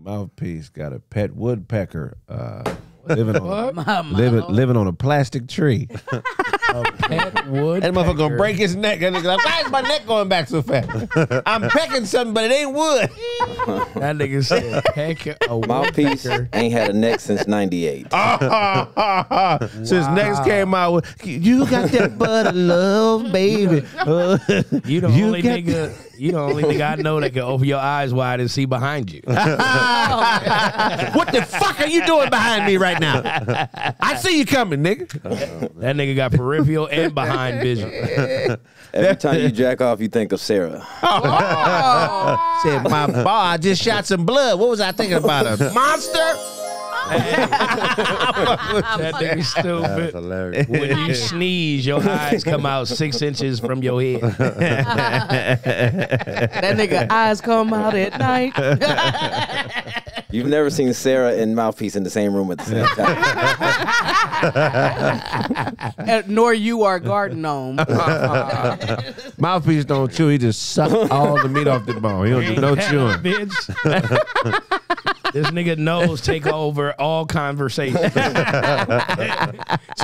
Mouthpiece got a pet woodpecker living on a plastic tree. A pet woodpecker. That motherfucker gonna break his neck. That nigga like, why is my neck going back so fast? I'm pecking something, but it ain't wood. That nigga said peck a Mouthpiece ain't had a neck since '98. Since next came out with, you got that butter love, baby. You the only nigga. You the only nigga I know that can open your eyes wide and see behind you. What the fuck are you doing behind me right now? I see you coming, nigga. That nigga got peripheral and behind vision. Every time you jack off, you think of Sarah. Said, my bar, I just shot some blood. What was I thinking about? A monster? That nigga stupid. That's hilarious. When you sneeze, your eyes come out 6 inches from your head. That nigga eyes come out at night. You've never seen Sarah and Mouthpiece in the same room at the same time. Nor you are garden gnome. Mouthpiece don't chew. He just suck all the meat off the bone. He don't do no chewing. Bitch. This nigga nose take over all conversations. So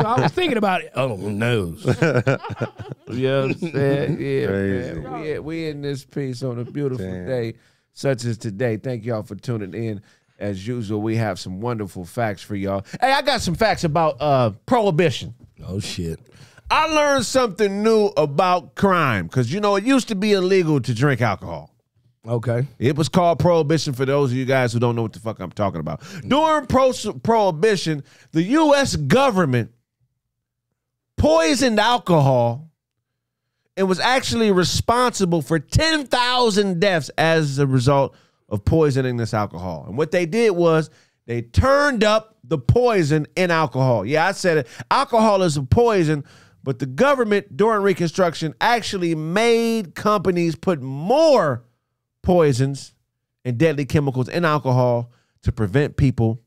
I was thinking about it. Oh, nose. You know what I'm saying? Yeah, man. We in this piece on a beautiful day such as today. Thank y'all for tuning in. As usual, we have some wonderful facts for y'all. Hey, I got some facts about prohibition. Oh, shit. I learned something new about crime because, you know, it used to be illegal to drink alcohol. Okay. It was called prohibition for those of you guys who don't know what the fuck I'm talking about. During prohibition, the U.S. government poisoned alcohol and was actually responsible for 10,000 deaths as a result of poisoning this alcohol. And what they did was they turned up the poison in alcohol. Yeah, I said it. Alcohol is a poison, but the government during Reconstruction actually made companies put more poisons and deadly chemicals in alcohol to prevent people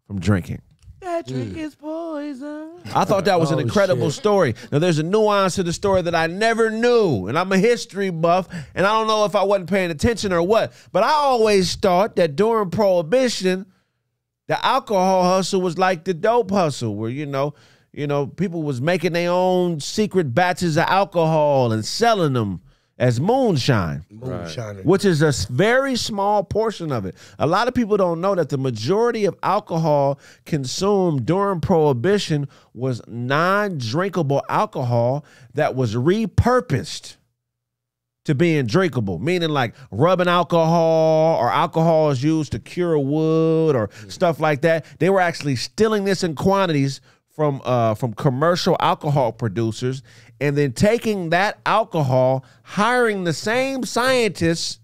from drinking. That drink is poison. I thought that was an incredible story. Now, there's a nuance to the story that I never knew, and I'm a history buff, and I don't know if I wasn't paying attention or what, but I always thought that during Prohibition, the alcohol hustle was like the dope hustle, where, you know, people was making their own secret batches of alcohol and selling them as moonshine, which is a very small portion of it. A lot of people don't know that the majority of alcohol consumed during Prohibition was non-drinkable alcohol that was repurposed to being drinkable, meaning like rubbing alcohol or alcohol is used to cure wood or stuff like that. They were actually stealing this in quantities from commercial alcohol producers and then taking that alcohol, hiring the same scientists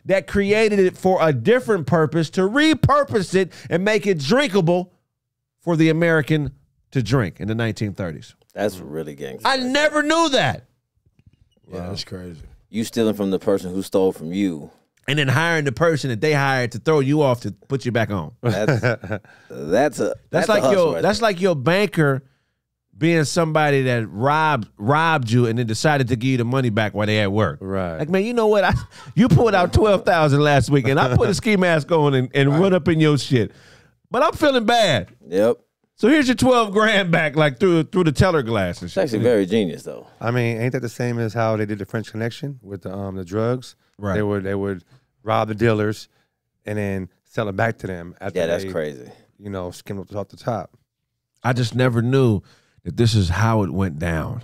that created it for a different purpose to repurpose it and make it drinkable for the American to drink in the 1930s. That's really gangster. I never knew that. Yeah, that's crazy. You stealing from the person who stole from you. And then hiring the person that they hired to throw you off to put you back on. That's like your banker being somebody that robbed you and then decided to give you the money back while they at work. Right. Like, man, you know what? You pulled out $12,000 last week, and I put a ski mask on and run up in your shit. But I'm feeling bad. Yep. So here's your 12 grand back, like through the teller glass and shit. It's actually very genius, though. I mean, ain't that the same as how they did the French Connection with the drugs? Right. They would rob the dealers and then sell it back to them. After that's crazy. You know, skim it off the top. I just never knew that this is how it went down.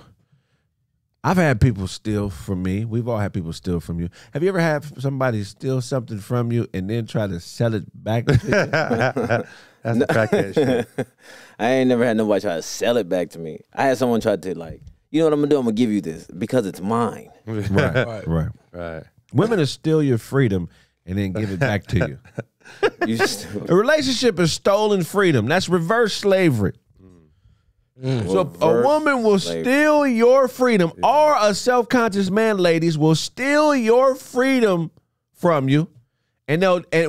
I've had people steal from me. We've all had people steal from you. Have you ever had somebody steal something from you and then try to sell it back to you? That's the crackhead shit. I ain't never had nobody try to sell it back to me. I had someone try to, like, you know what I'm going to do? I'm going to give you this because it's mine. Right. Women will steal your freedom and then give it back to you. A relationship is stolen freedom. That's reverse slavery. So a woman will steal your freedom, or a self-conscious man, ladies, will steal your freedom from you, and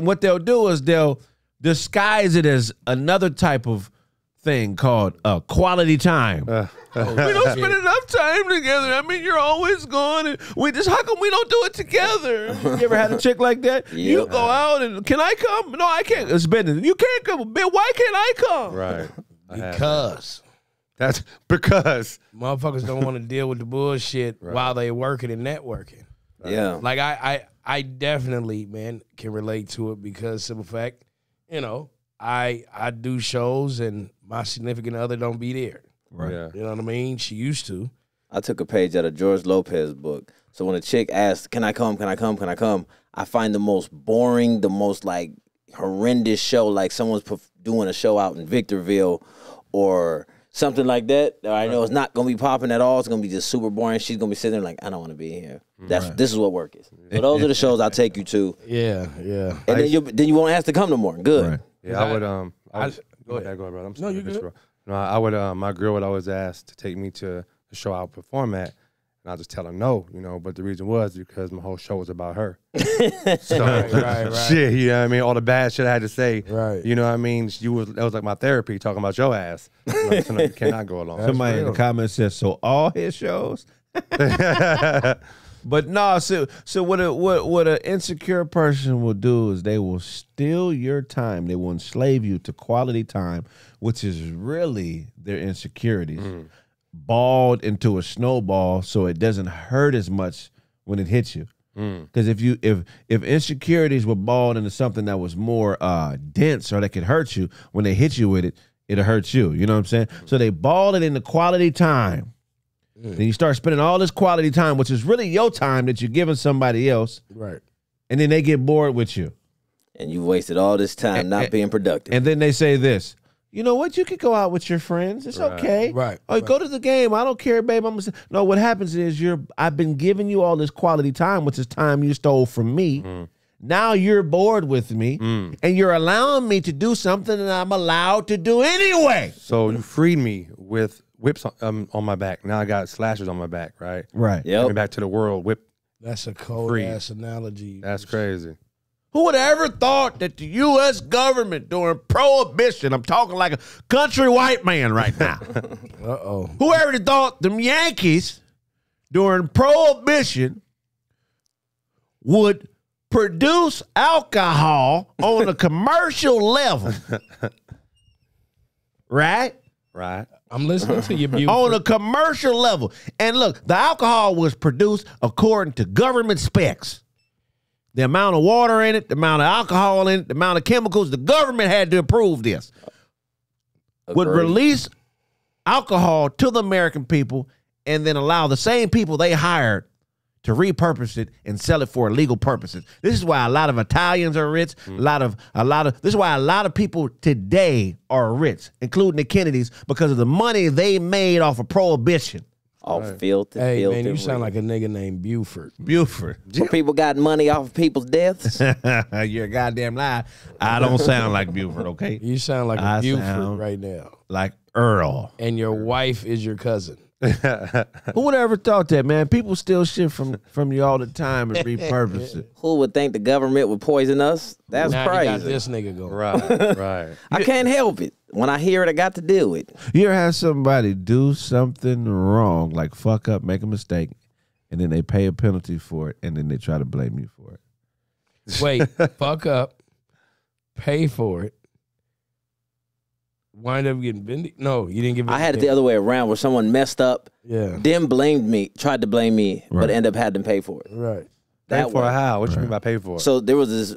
what they'll do is they'll disguise it as another type of thing called quality time. We don't spend enough time together. I mean, you're always gone, and how come we don't do it together? You ever had a chick like that? Yeah. You go out and can I come? No, I can't. It's business. You can't come. Man, why can't I come? Right. Because That's because. motherfuckers don't want to deal with the bullshit while they working and networking. Yeah. Like I definitely, man, can relate to it because simple fact, you know, I do shows and my significant other don't be there. Right. Yeah. You know what I mean? She used to. I took a page out of George Lopez's book. So when a chick asks, can I come, can I come, can I come? I find the most boring, the most like horrendous show, like someone's doing a show out in Victorville or something like that. I know it's not going to be popping at all. It's going to be just super boring. She's going to be sitting there like, I don't want to be here. This is what work is. So those are the shows I'll take you to. Yeah. And then you won't ask to come no more. Good. Right. Yeah, I would. Go ahead. Go ahead, brother. I'm No, sorry. you good. Bro. No, I would. My girl would always ask to take me to the show I would perform at, and I'll just tell her no, you know. But the reason was because my whole show was about her. So right. shit, you know what I mean? All the bad shit I had to say. Right. You know what I mean? That was like my therapy talking about your ass. So no, you cannot go along. Somebody in the comments says, so all his shows? But no, so what an insecure person will do is they will steal your time. They will enslave you to quality time, which is really their insecurities, balled into a snowball so it doesn't hurt as much when it hits you. Because if insecurities were balled into something that was more dense or that could hurt you, when they hit you with it, it'll hurt you. You know what I'm saying? So they ball it into quality time. Then you start spending all this quality time, which is really your time that you're giving somebody else. Right. And then they get bored with you. And you wasted all this time not being productive. And then they say this, you know what? You could go out with your friends. It's okay. Right. Oh, go to the game. I don't care, babe. No, what happens is I've been giving you all this quality time, which is time you stole from me. Now you're bored with me, and you're allowing me to do something that I'm allowed to do anyway. So you freed me with whips on my back. Now I got slashes on my back, right? Right. Bring me Yep. back to the world. Whip. That's a cold Free. ass analogy. That's crazy. Who would have ever thought that the U.S. government during Prohibition, I'm talking like a country white man right now. Uh-oh. Who ever thought them Yankees during Prohibition would produce alcohol on a commercial level? Right? Right. I'm listening to you, Buford. On a commercial level. And look, the alcohol was produced according to government specs. The amount of water in it, the amount of alcohol in it, the amount of chemicals, the government had to approve this. Would Agreed. release alcohol to the American people and then allow the same people they hired to repurpose it and sell it for illegal purposes. This is why a lot of Italians are rich. This is why a lot of people today are rich, including the Kennedys, because of the money they made off of Prohibition. All filthy, Hey, filthy. man, you sound rich. like a nigga named Buford. Buford. So people got money off of people's deaths. You're a goddamn lie. I don't sound like Buford, okay? You sound like a I Buford sound- right now. Like Earl. And your wife is your cousin. Who would have ever thought that, man? People steal shit from you all the time and repurpose it. Who would think the government would poison us? That's now you got crazy. this nigga going. Right. Right. I can't help it. When I hear it, I got to deal with it. You ever have somebody do something wrong, like fuck up, make a mistake, and then they pay a penalty for it, and then they try to blame you for it? Wait, fuck up, pay for it, wind up getting bendy? No, you didn't give it. I had it the other way around where someone messed up, Yeah. then blamed me, tried to blame me, Right. but ended up having to pay for it. Right. Pay That for way. how? What you mean by pay for? So there was this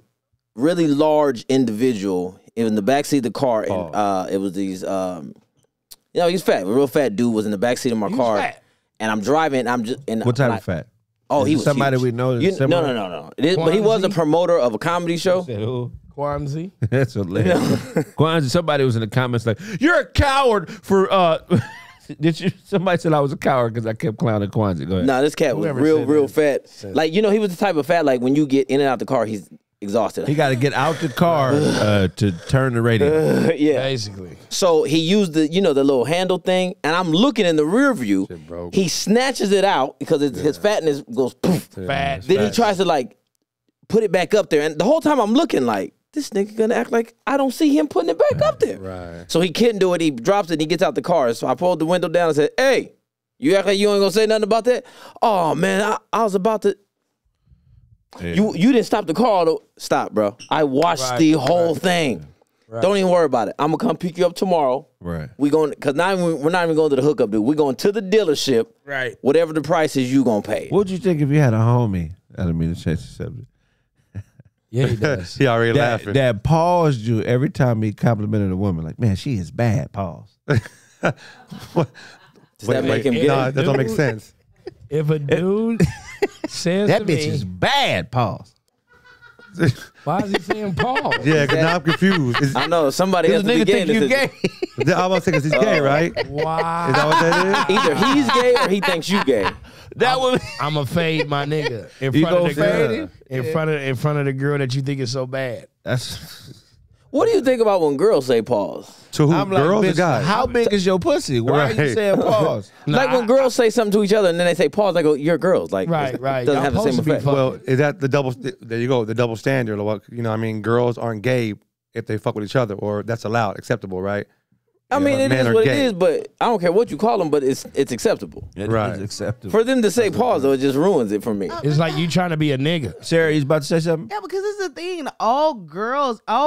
really large individual in the backseat of the car, and it was these, he's fat. A real fat dude was in the backseat of my He was car, fat. and I'm driving. And I'm just What type of fat? Oh, Is he it was somebody huge. we know that's No, similar? no. But he was a Kwanzaa? promoter of a comedy show. Said who? Kwanzaa. That's hilarious. Kwanzaa, somebody was in the comments like, "You're a coward for." Did you? Somebody said I was a coward because I kept clowning Kwanzaa. Go ahead. Nah, this cat was Whoever real said that fat. Like, he was the type of fat, like when you get in and out the car, he's exhausted. He got to get out the car to turn the radio. Yeah. Basically. So he used the little handle thing, and I'm looking in the rear view. Shit broke. He snatches it out because his fatness goes poof. Fat. Then he tries to like put it back up there, and the whole time I'm looking like, this nigga gonna act like I don't see him putting it back up there. Right. So he couldn't do it. He drops it and he gets out the car. So I pulled the window down and said, hey, you act like you ain't gonna say nothing about that? Oh, man, I was about to. Yeah. You didn't stop the car. Though. Stop, bro. I watched the whole thing. Right. Don't even worry about it. I'm gonna come pick you up tomorrow. Right. We're not even going to the hookup, dude. We're going to the dealership. Right. Whatever the price is, you gonna pay. What'd you think if you had a homie? I don't mean to change the subject. Yeah, he does. He already laughing. That paused you every time he complimented a woman. Like, man, she is bad. Pause. Does that make him gay? No, that don't make sense. If a dude says That to bitch me, is bad. Pause. why is he saying Paul? Yeah, because now I'm confused. Is, I know somebody This has to be nigga gay. think you gay. I was thinking he's gay, right? Is Wow. that what that is? Either he's gay or he thinks you gay. That was I'm a fade my nigga in You front of gonna the fade girl. him? In front of the girl that you think is so bad. that's. What do you think about when girls say pause? To who? I'm like, Girls or bitch, guys? how big is your pussy? Why are you Right. saying pause? Like when girls say something to each other and then they say pause, I go, you're girls. Like, Right. it Y'all doesn't have the same supposed to be effect. fucking. Well, is that the double? There you go. The double standard. Or what? You know, I mean, girls aren't gay if they fuck with each other, or that's allowed, acceptable, right? I mean, it men is are what gay. it is, but I don't care what you call them, but it's acceptable. It Right. is acceptable. For them to say pause, though, it just ruins it for me. It's like you trying to be a nigga. Sarah, you about to say something? Yeah, because it's the thing. All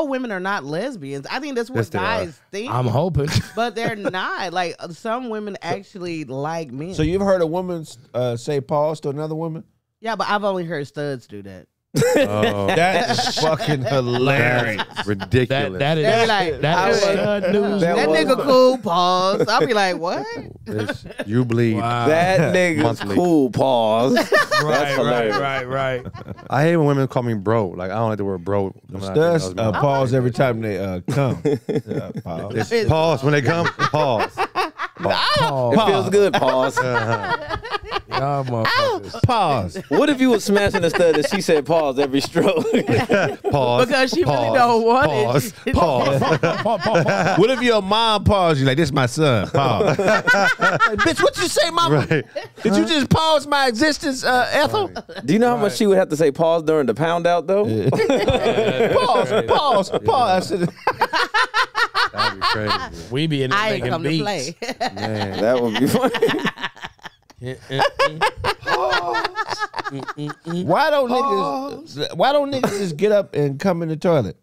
women are not lesbians. I think that's what Yes, they are. guys think. I'm hoping. But they're not. Like some women actually like men. So you've heard a woman say pause to another woman? Yeah, but I've only heard studs do that. Oh, That is fucking hilarious. that's ridiculous. That is They be like, that is stud news. That that was- nigga cool, pause. I'll be like, what? Bitch, you bleed. Wow. That nigga's Monthly. cool, pause. right, hilarious. right. I hate when women call me bro. Like I don't like the word bro. Studs pause every time they come. Yeah, pause. It's pause when they come. Pause. It feels good, pause. Y'all motherfuckers. Pause. What if you was smashing a stud and she said pause every stroke? Pause. Because she really pause, don't want pause, it. Pause. What if your mom paused you like, this is my son? Pause. Like, bitch, what you say, mama? Right. Did you just pause my existence, Ethel? Do you know how much she would have to say pause during the pound out, though? Pause. That'd be crazy. We be in there I ain't making come beats. to play. Man. That would be funny. Why don't niggas just get up and come in the toilet?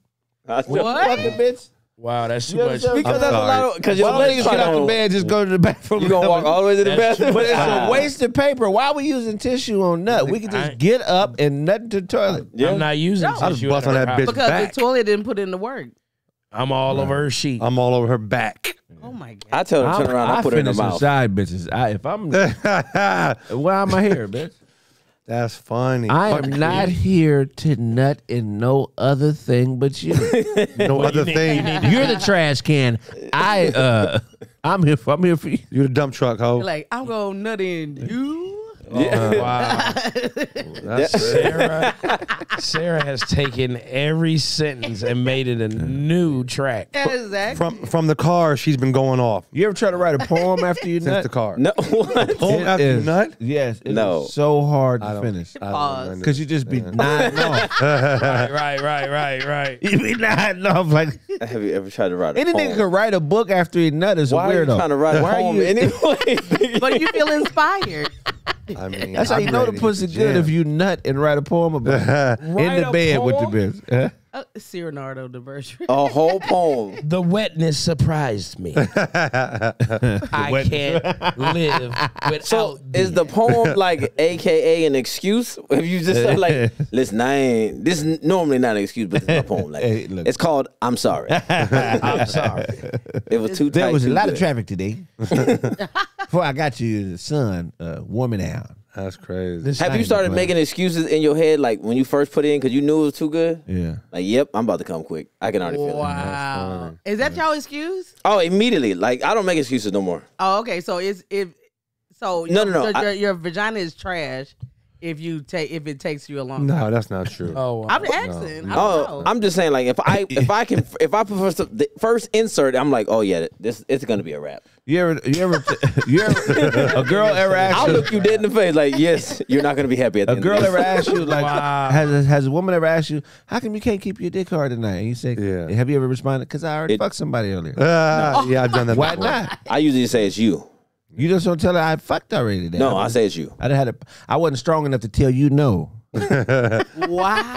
What? Fucking bitch. Wow, that's too You much. understand? Because I'm that's a sorry. lot of. Because Why your don't legs niggas get out the on. bed, just go to the bathroom? You gonna walk all the way to the That's bathroom? But it's a waste of paper. Why are we using tissue on nut? We can I- just get up and nut into the toilet. Yeah. I'm not using I just tissue bust at on her that house. bitch Because back. the toilet didn't put in the work. I'm all over her sheet. I'm all over her back. Oh my God. I tell her to turn around. I put her in the finish mouth. side bitches. If I'm, why am I here, bitch? That's funny. I am not here to nut in no other thing but you. No other thing. You're the trash can. I'm here for you. You the dump truck, ho. You're like, I'm going nut in you. Wow. That's Sarah has taken every sentence and made it a new track. Exactly. from the car. She's been going off You ever try to write a poem after you since nut? the car. No. What? Poem after you nut? Yes. It No. is so hard I to don't- finish. I don't Pause. know. Because you just be nodding off. Right. You be nodding off like Have you ever tried to write a any nigga poem? could write a book after he nut is a Why are you weirdo. trying to write a Why are poem you- anyway? But you feel inspired. I mean, That's how you know the pussy good if you nut and write a poem about it. In Write the a bed with the poem? bitch. Huh? Cyrano de Bergerac. A whole poem. The wetness surprised me. I can't live without So is the poem like AKA an excuse? If you just say like, listen, this is normally not an excuse, but this is my poem. Like, Hey, look. it's called "I'm Sorry." I'm sorry. It was too tight. There was a too lot good. of traffic today. Before I got you, the sun warming down. That's crazy. This Have you ain't started the making excuses in your head like when you first put it in because you knew it was too good? Yeah. Like, yep, I'm about to come quick. I can already feel it. Wow. Is that y'all excuse? Oh, immediately. Like, I don't make excuses no more. Oh, okay. So No. Your vagina is trash if it takes you a long time. No, that's not true. Oh, wow. I'm asking. I don't Oh, know. I'm just saying, like, if I prefer the first insert, I'm like, oh yeah, it's gonna be a wrap. You ever a girl ever asked I'll you? look you dead in the face like, yes, you're not gonna be happy at the A end girl of this. ever asked you like, Wow. has a woman ever asked you, how come you can't keep your dick hard tonight? And you say, Yeah. have you ever responded? Because I already fucked somebody earlier. Yeah, I've done that. Why before. not? I usually say it's you. You just don't tell her I fucked already. Today. No, I say it's you. I wasn't strong enough to tell you no. Wow.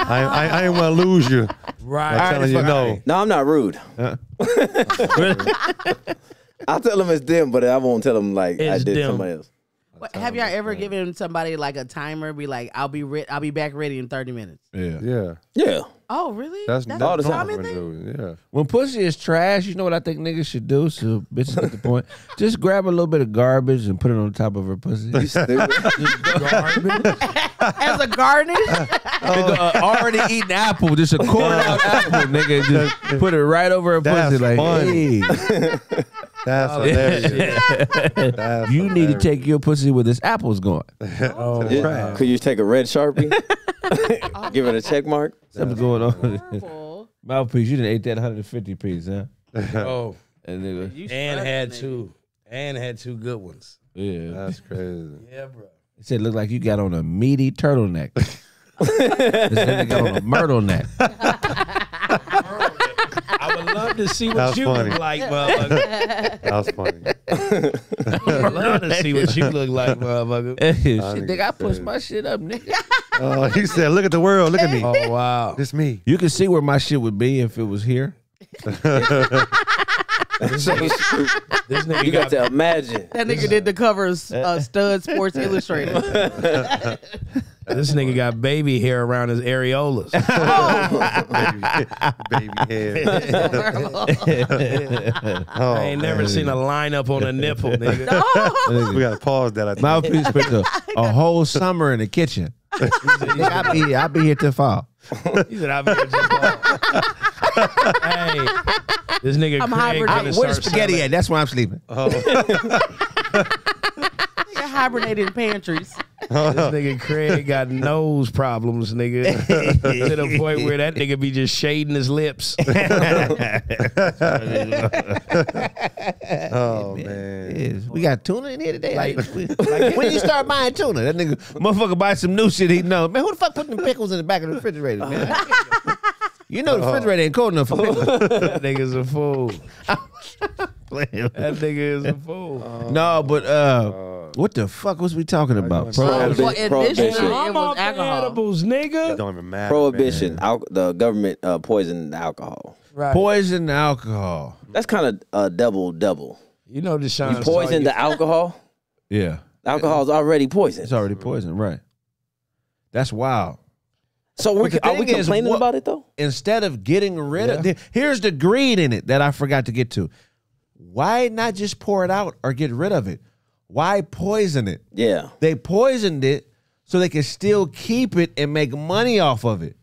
I ain't want to lose you. Right. I'm telling you no. No, I'm not rude. I'll tell them it's them, but I won't tell them like I It's did them. somebody else. Have y'all ever given somebody like a timer? Be like, I'll be back ready in 30 minutes. Yeah. Yeah, Yeah. Oh, really? that's all the a time. common thing? Yeah. When pussy is trash, you know what I think niggas should do? So bitches get the point. Just grab a little bit of garbage and put it on top of her pussy. As a garnish? Nigga, already eaten apple, just a cored out apple, nigga. Just put it right over her That's pussy like, funny. hey, That's hilarious. That's you need to hilarious. take your pussy where this apple's going. Oh, Yeah. Could you take a red Sharpie? Give it a check mark? Something's going on. Horrible. Mouthpiece, you done ate that 150 piece, huh? oh. And nigga, You And struck, had nigga. two. And had two good ones. yeah. That's crazy. Yeah, bro. It said, look like you got on a meaty turtleneck. This nigga got on a myrtle neck. I would love to see what That's you funny. look like, motherfucker. That was funny. I would love to see what you look like, motherfucker. Shit, nigga nigga, I pushed crazy. my shit up, nigga. Oh, he said, "Look at the world. Look at me. Oh, wow. This me." You can see where my shit would be if it was here. This nigga You got to imagine. That nigga did the covers, Stud Sports Illustrated. This nigga got baby hair around his areolas. Baby head. Oh, I ain't never man. seen a lineup on a nipple, nigga. We gotta pause that. I think. Mouthpiece spent a whole summer in the kitchen. I'll be here till fall. He said, I'll be here just long. Hey, this nigga I'm Craig hibernating. gonna Where the start spaghetti selling- at? That's where I'm sleeping. Nigga hibernated in pantries. This nigga Craig got nose problems, nigga. To the point where that nigga be just shading his lips. Oh man. Yes. We got tuna in here today. Like, when you start buying tuna, that nigga motherfucker buy some new shit he know. Man, who the fuck put them pickles in the back of the refrigerator, man? You know the refrigerator ain't cold enough for pickles. That nigga's a fool. That nigga is a fool. No, but what the fuck was we talking about? Prohibition. Well, initially, Prohibition. it I'm was off the alcohol. edibles, It nigga. don't even matter. Prohibition. man. The government poisoned the alcohol. Right. Poison alcohol. That's kind of double. You know Deshaun. You poison the alcohol. Yeah, Alcohol's already poisoned. it's already poison, right? That's wild. So But the are we thing is, complaining what- about it though? Instead of getting rid of, here's the greed in it that I forgot to get to. Why not just pour it out or get rid of it? Why poison it? Yeah. They poisoned it so they could still keep it and make money off of it.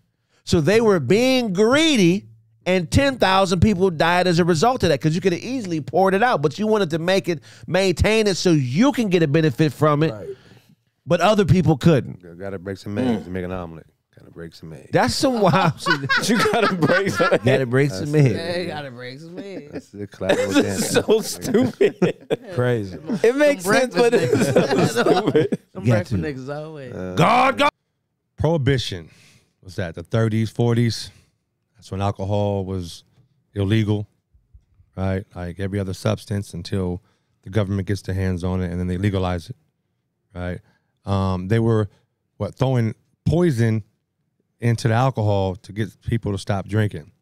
So they were being greedy, and 10,000 people died as a result of that because you could have easily poured it out, but you wanted to maintain it so you can get a benefit from it, but other people couldn't. Gotta break some eggs to make an omelet. Gotta break some eggs. That's some wild shit. You gotta break something. Gotta break some Yeah, head. you gotta break some eggs. That's the collateral This damage. is so stupid. Crazy. It makes sense, but it's so stupid. Some Got breakfast to. niggas always. God. Prohibition was that the 30s, 40s. That's when alcohol was illegal, right? Like every other substance until the government gets their hands on it and then they legalize it, right? They were throwing poison into the alcohol to get people to stop drinking.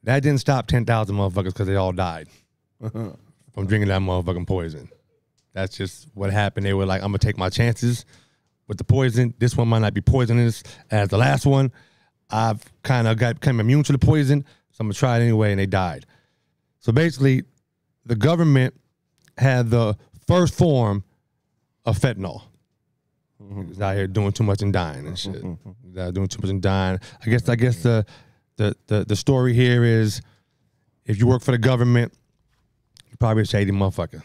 That didn't stop 10,000 motherfuckers because they all died from drinking that motherfucking poison. That's just what happened. They were like, I'm going to take my chances with the poison. This one might not be poisonous as the last one. I've kind of become immune to the poison, so I'm going to try it anyway, and they died. So basically, the government had the first form of fentanyl. He's out here doing too much and dying and shit. He's out doing too much and dying. I guess the story here is if you work for the government, you're probably a shady motherfucker.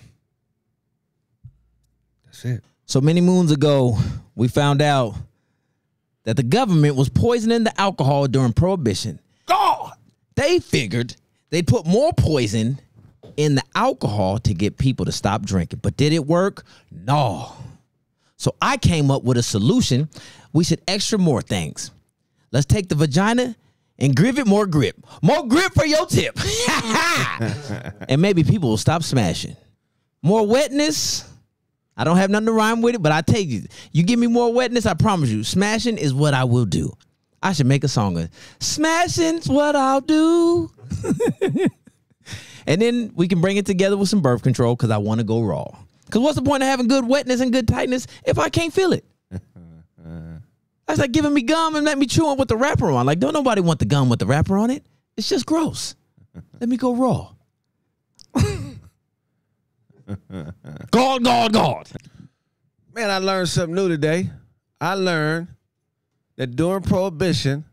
That's it. So many moons ago, we found out that the government was poisoning the alcohol during Prohibition. God. They figured they'd put more poison in the alcohol to get people to stop drinking. But did it work? No. So I came up with a solution. We should extra more things. Let's take the vagina and give it more grip. More grip for your tip. And maybe people will stop smashing. More wetness. I don't have nothing to rhyme with it, but I tell you, you give me more wetness, I promise you, smashing is what I will do. I should make a song of smashing's what I'll do. And then we can bring it together with some birth control because I want to go raw. Because what's the point of having good wetness and good tightness if I can't feel it? That's like giving me gum and let me chew it with the wrapper on. Like, don't nobody want the gum with the wrapper on it. It's just gross. Let me go raw. God. Man, I learned something new today. I learned that during Prohibition,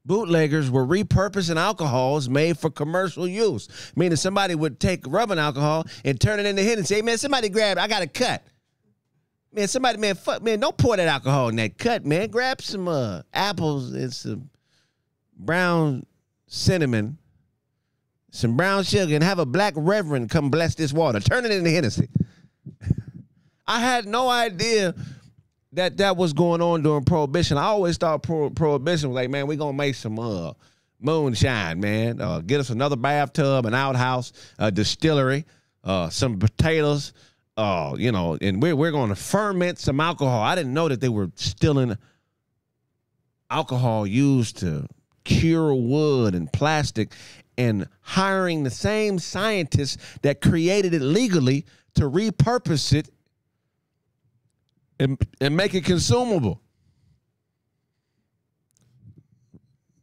bootleggers were repurposing alcohols made for commercial use. Meaning somebody would take rubbing alcohol and turn it into Hennessy and say, man, somebody grab it. I got a cut. Man, don't pour that alcohol in that cut, man. Grab some apples and some brown cinnamon, some brown sugar, and have a black reverend come bless this water. Turn it into Hennessy. I had no idea that was going on during Prohibition. I always thought Prohibition was like, man, we're going to make some moonshine, man. Get us another bathtub, an outhouse, a distillery, some potatoes, and we're going to ferment some alcohol. I didn't know that they were stealing alcohol used to cure wood and plastic and hiring the same scientists that created it legally to repurpose it and make it consumable.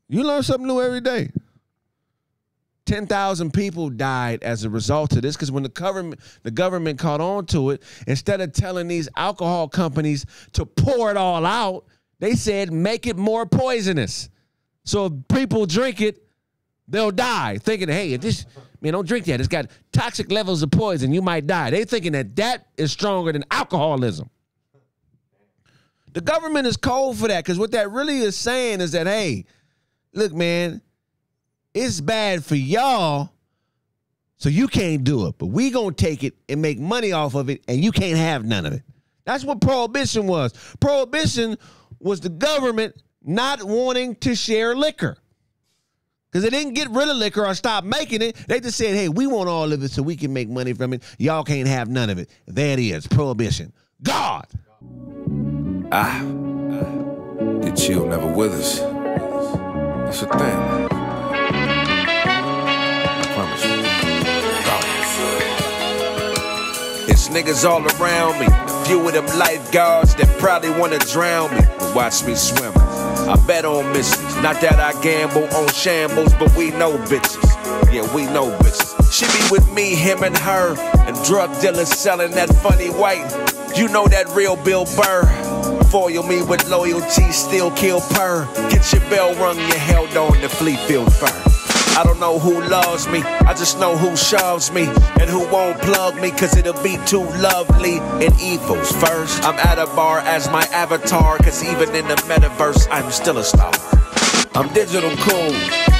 You learn something new every day. 10,000 people died as a result of this because when the government caught on to it, instead of telling these alcohol companies to pour it all out, they said make it more poisonous. So if people drink it, they'll die, thinking, hey, don't drink that. It's got toxic levels of poison. You might die. They thinking that is stronger than alcoholism. The government is cold for that because what that really is saying is that, hey, look, man, it's bad for y'all, so you can't do it. But we going to take it and make money off of it, and you can't have none of it. That's what Prohibition was. Prohibition was the government not wanting to share liquor. Because they didn't get rid of liquor or stop making it. They just said, hey, we want all of it so we can make money from it. Y'all can't have none of it. There it is, Prohibition. God! The chill never with us. That's a thing. I promise you. It's niggas all around me. A few of them lifeguards that probably wanna drown me, but watch me swim. I bet on misses. Not that I gamble on shambles, but we know bitches. Yeah, we know bitches. She be with me, him and her, and drug dealers selling that funny white. You know that real Bill Burr. Foil me with loyalty, still kill purr. Get your bell rung, you held on to Fleetfield fur. I don't know who loves me, I just know who shoves me, and who won't plug me, cause it'll be too lovely and evil's first. I'm at a bar as my avatar, cause even in the metaverse, I'm still a star. I'm digital cool,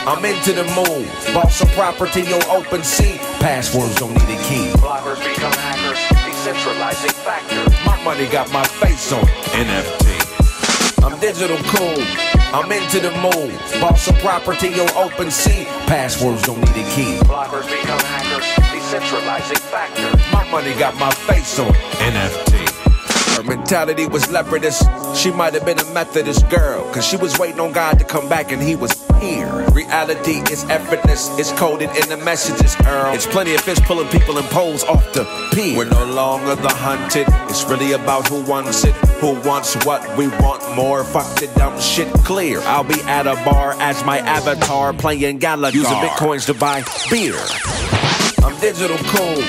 I'm into the move. Bought some property on open sea, passwords don't need a key. Bloggers become hackers, decentralizing factor. My money got my face on NFT. I'm digital cool, I'm into the move. Bought some property on open sea, passwords don't need a key. Bloggers become hackers, decentralizing factor. My money got my face on NFT. Her mentality was leopardess. She might have been a Methodist girl, cause she was waiting on God to come back and he was here. Reality is effortless, it's coded in the messages, Earl. It's plenty of fish pulling people in poles off the pier. We're no longer the hunted, it's really about who wants it. Who wants what we want more, fuck the dumb shit clear. I'll be at a bar as my avatar, playing Gallagher, using bitcoins to buy beer. I'm digital cool,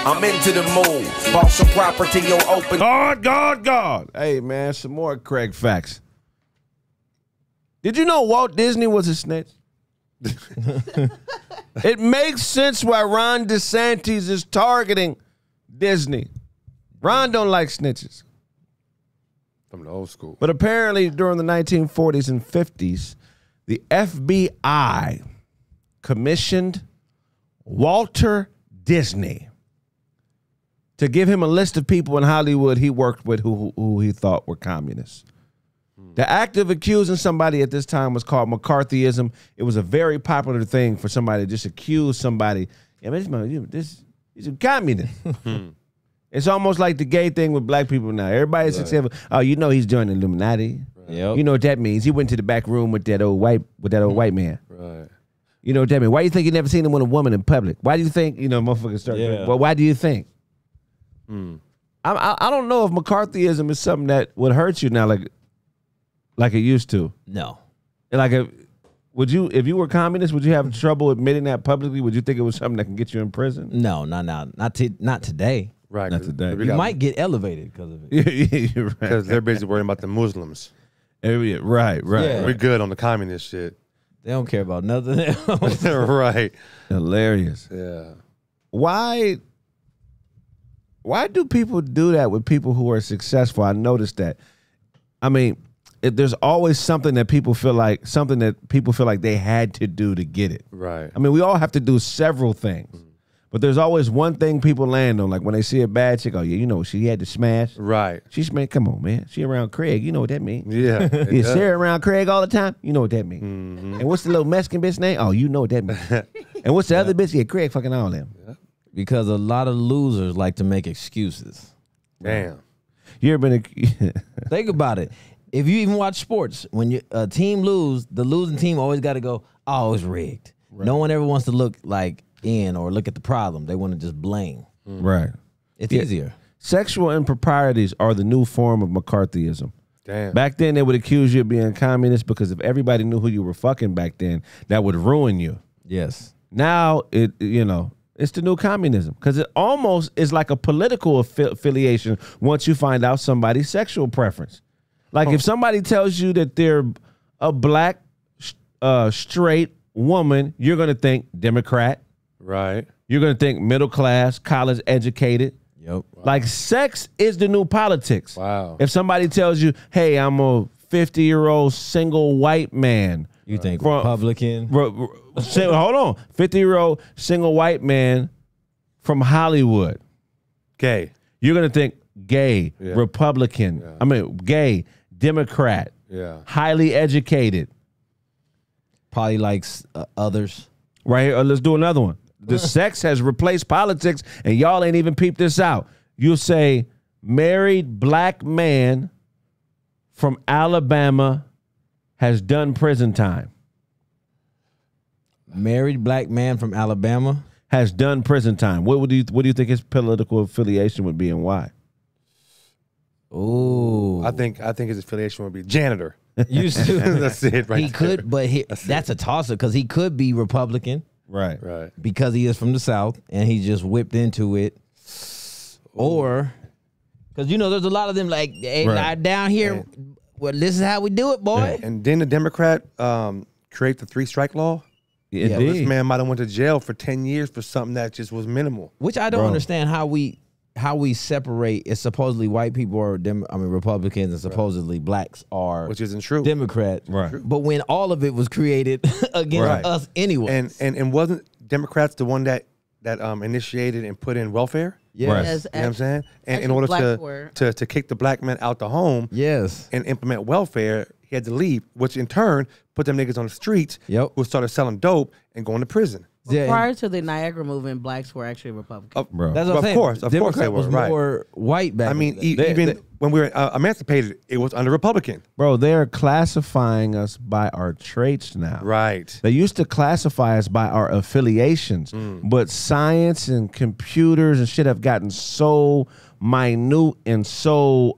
I'm into the move. Bought some property on open. God. Hey, man, some more KraigFacts. Did you know Walt Disney was a snitch? It makes sense why Ron DeSantis is targeting Disney. Ron don't like snitches. From the old school. But apparently during the 1940s and 50s, the FBI commissioned Walter Disney to give him a list of people in Hollywood he worked with who he thought were communists. The act of accusing somebody at this time was called McCarthyism. It was a very popular thing for somebody to just accuse somebody. Yeah, he's a communist. It's almost like the gay thing with black people now. Everybody's successful. Oh, you know he's joining the Illuminati. Yep. You know what that means. He went to the back room with that old white man. Right. You know what that means. Why do you think you never seen him with a woman in public? Why do you think, motherfuckers start? Yeah. Well, why do you think? I don't know if McCarthyism is something that would hurt you now like it used to. No. Like if you were communist, would you have trouble admitting that publicly? Would you think it was something that can get you in prison? No, not today. Right. Not today. You might get elevated because of it. You're right. Because they're busy worrying about the Muslims. Right. Yeah. We're good on the communist shit. They don't care about nothing else. Right. Hilarious. Yeah. Why do people do that with people who are successful? I noticed that. I mean, there's always something that people feel like they had to do to get it. Right. I mean, we all have to do several things, but there's always one thing people land on. Like when they see a bad chick, oh yeah, she had to smash. Right. Come on, man. She around Craig. You know what that means. Yeah. Is Sarah around Craig all the time? You know what that means. And what's the little Mexican bitch name? Oh, you know what that means. And what's the other bitch? Yeah, Craig fucking all them. Because a lot of losers like to make excuses. Damn. You ever been Think about it. If you even watch sports, when a team lose, the losing team always got to go, oh, it's rigged. Right. No one ever wants to look like in or look at the problem. They want to just blame. Right. It's easier. Sexual improprieties are the new form of McCarthyism. Damn. Back then, they would accuse you of being communist because if everybody knew who you were fucking back then, that would ruin you. Yes. Now, it's the new communism because it almost is like a political affiliation once you find out somebody's sexual preference. Like if somebody tells you that they're a black, straight woman, you're going to think Democrat. Right. You're going to think middle class, college educated. Yep. Wow. Like sex is the new politics. Wow. If somebody tells you, hey, I'm a 50-year-old single white man. You think Republican? Hold on. 50-year-old single white man from Hollywood. Gay. You're going to think gay, Republican. Yeah. I mean, gay, Democrat. Yeah. Highly educated. Probably likes others. Right here. Let's do another one. The sex has replaced politics, and y'all ain't even peeped this out. You'll say, married black man from Alabama has done prison time. Married black man from Alabama has done prison time. What do you think his political affiliation would be and why? Oh, I think his affiliation would be janitor. Used to. That's it, right? He could, but that's a tosser because he could be Republican, right? Because he is from the South and he just whipped into it, or because there's a lot of them like, hey, down here. Well, this is how we do it, boy. And then the Democrat create the 3-strike law. Yeah, this man might have went to jail for 10 years for something that just was minimal. Which I don't understand how we separate. It's supposedly white people are Republicans and supposedly blacks are, which isn't true, Democrat. Right. But when all of it was created against us anyway, and wasn't Democrats the one that initiated and put in welfare? Yes. Right. Yes. You know what I'm saying? And in order to kick the black men out the home, and implement welfare, he had to leave, which in turn put them niggas on the streets who started selling dope and going to prison. Well, prior to the Niagara movement, blacks were actually Republican. Bro. That's what I'm saying. Of course they were. Was more white back. I mean, even when we were emancipated, it was under Republican. Bro, they're classifying us by our traits now. Right. They used to classify us by our affiliations, but science and computers and shit have gotten so minute and so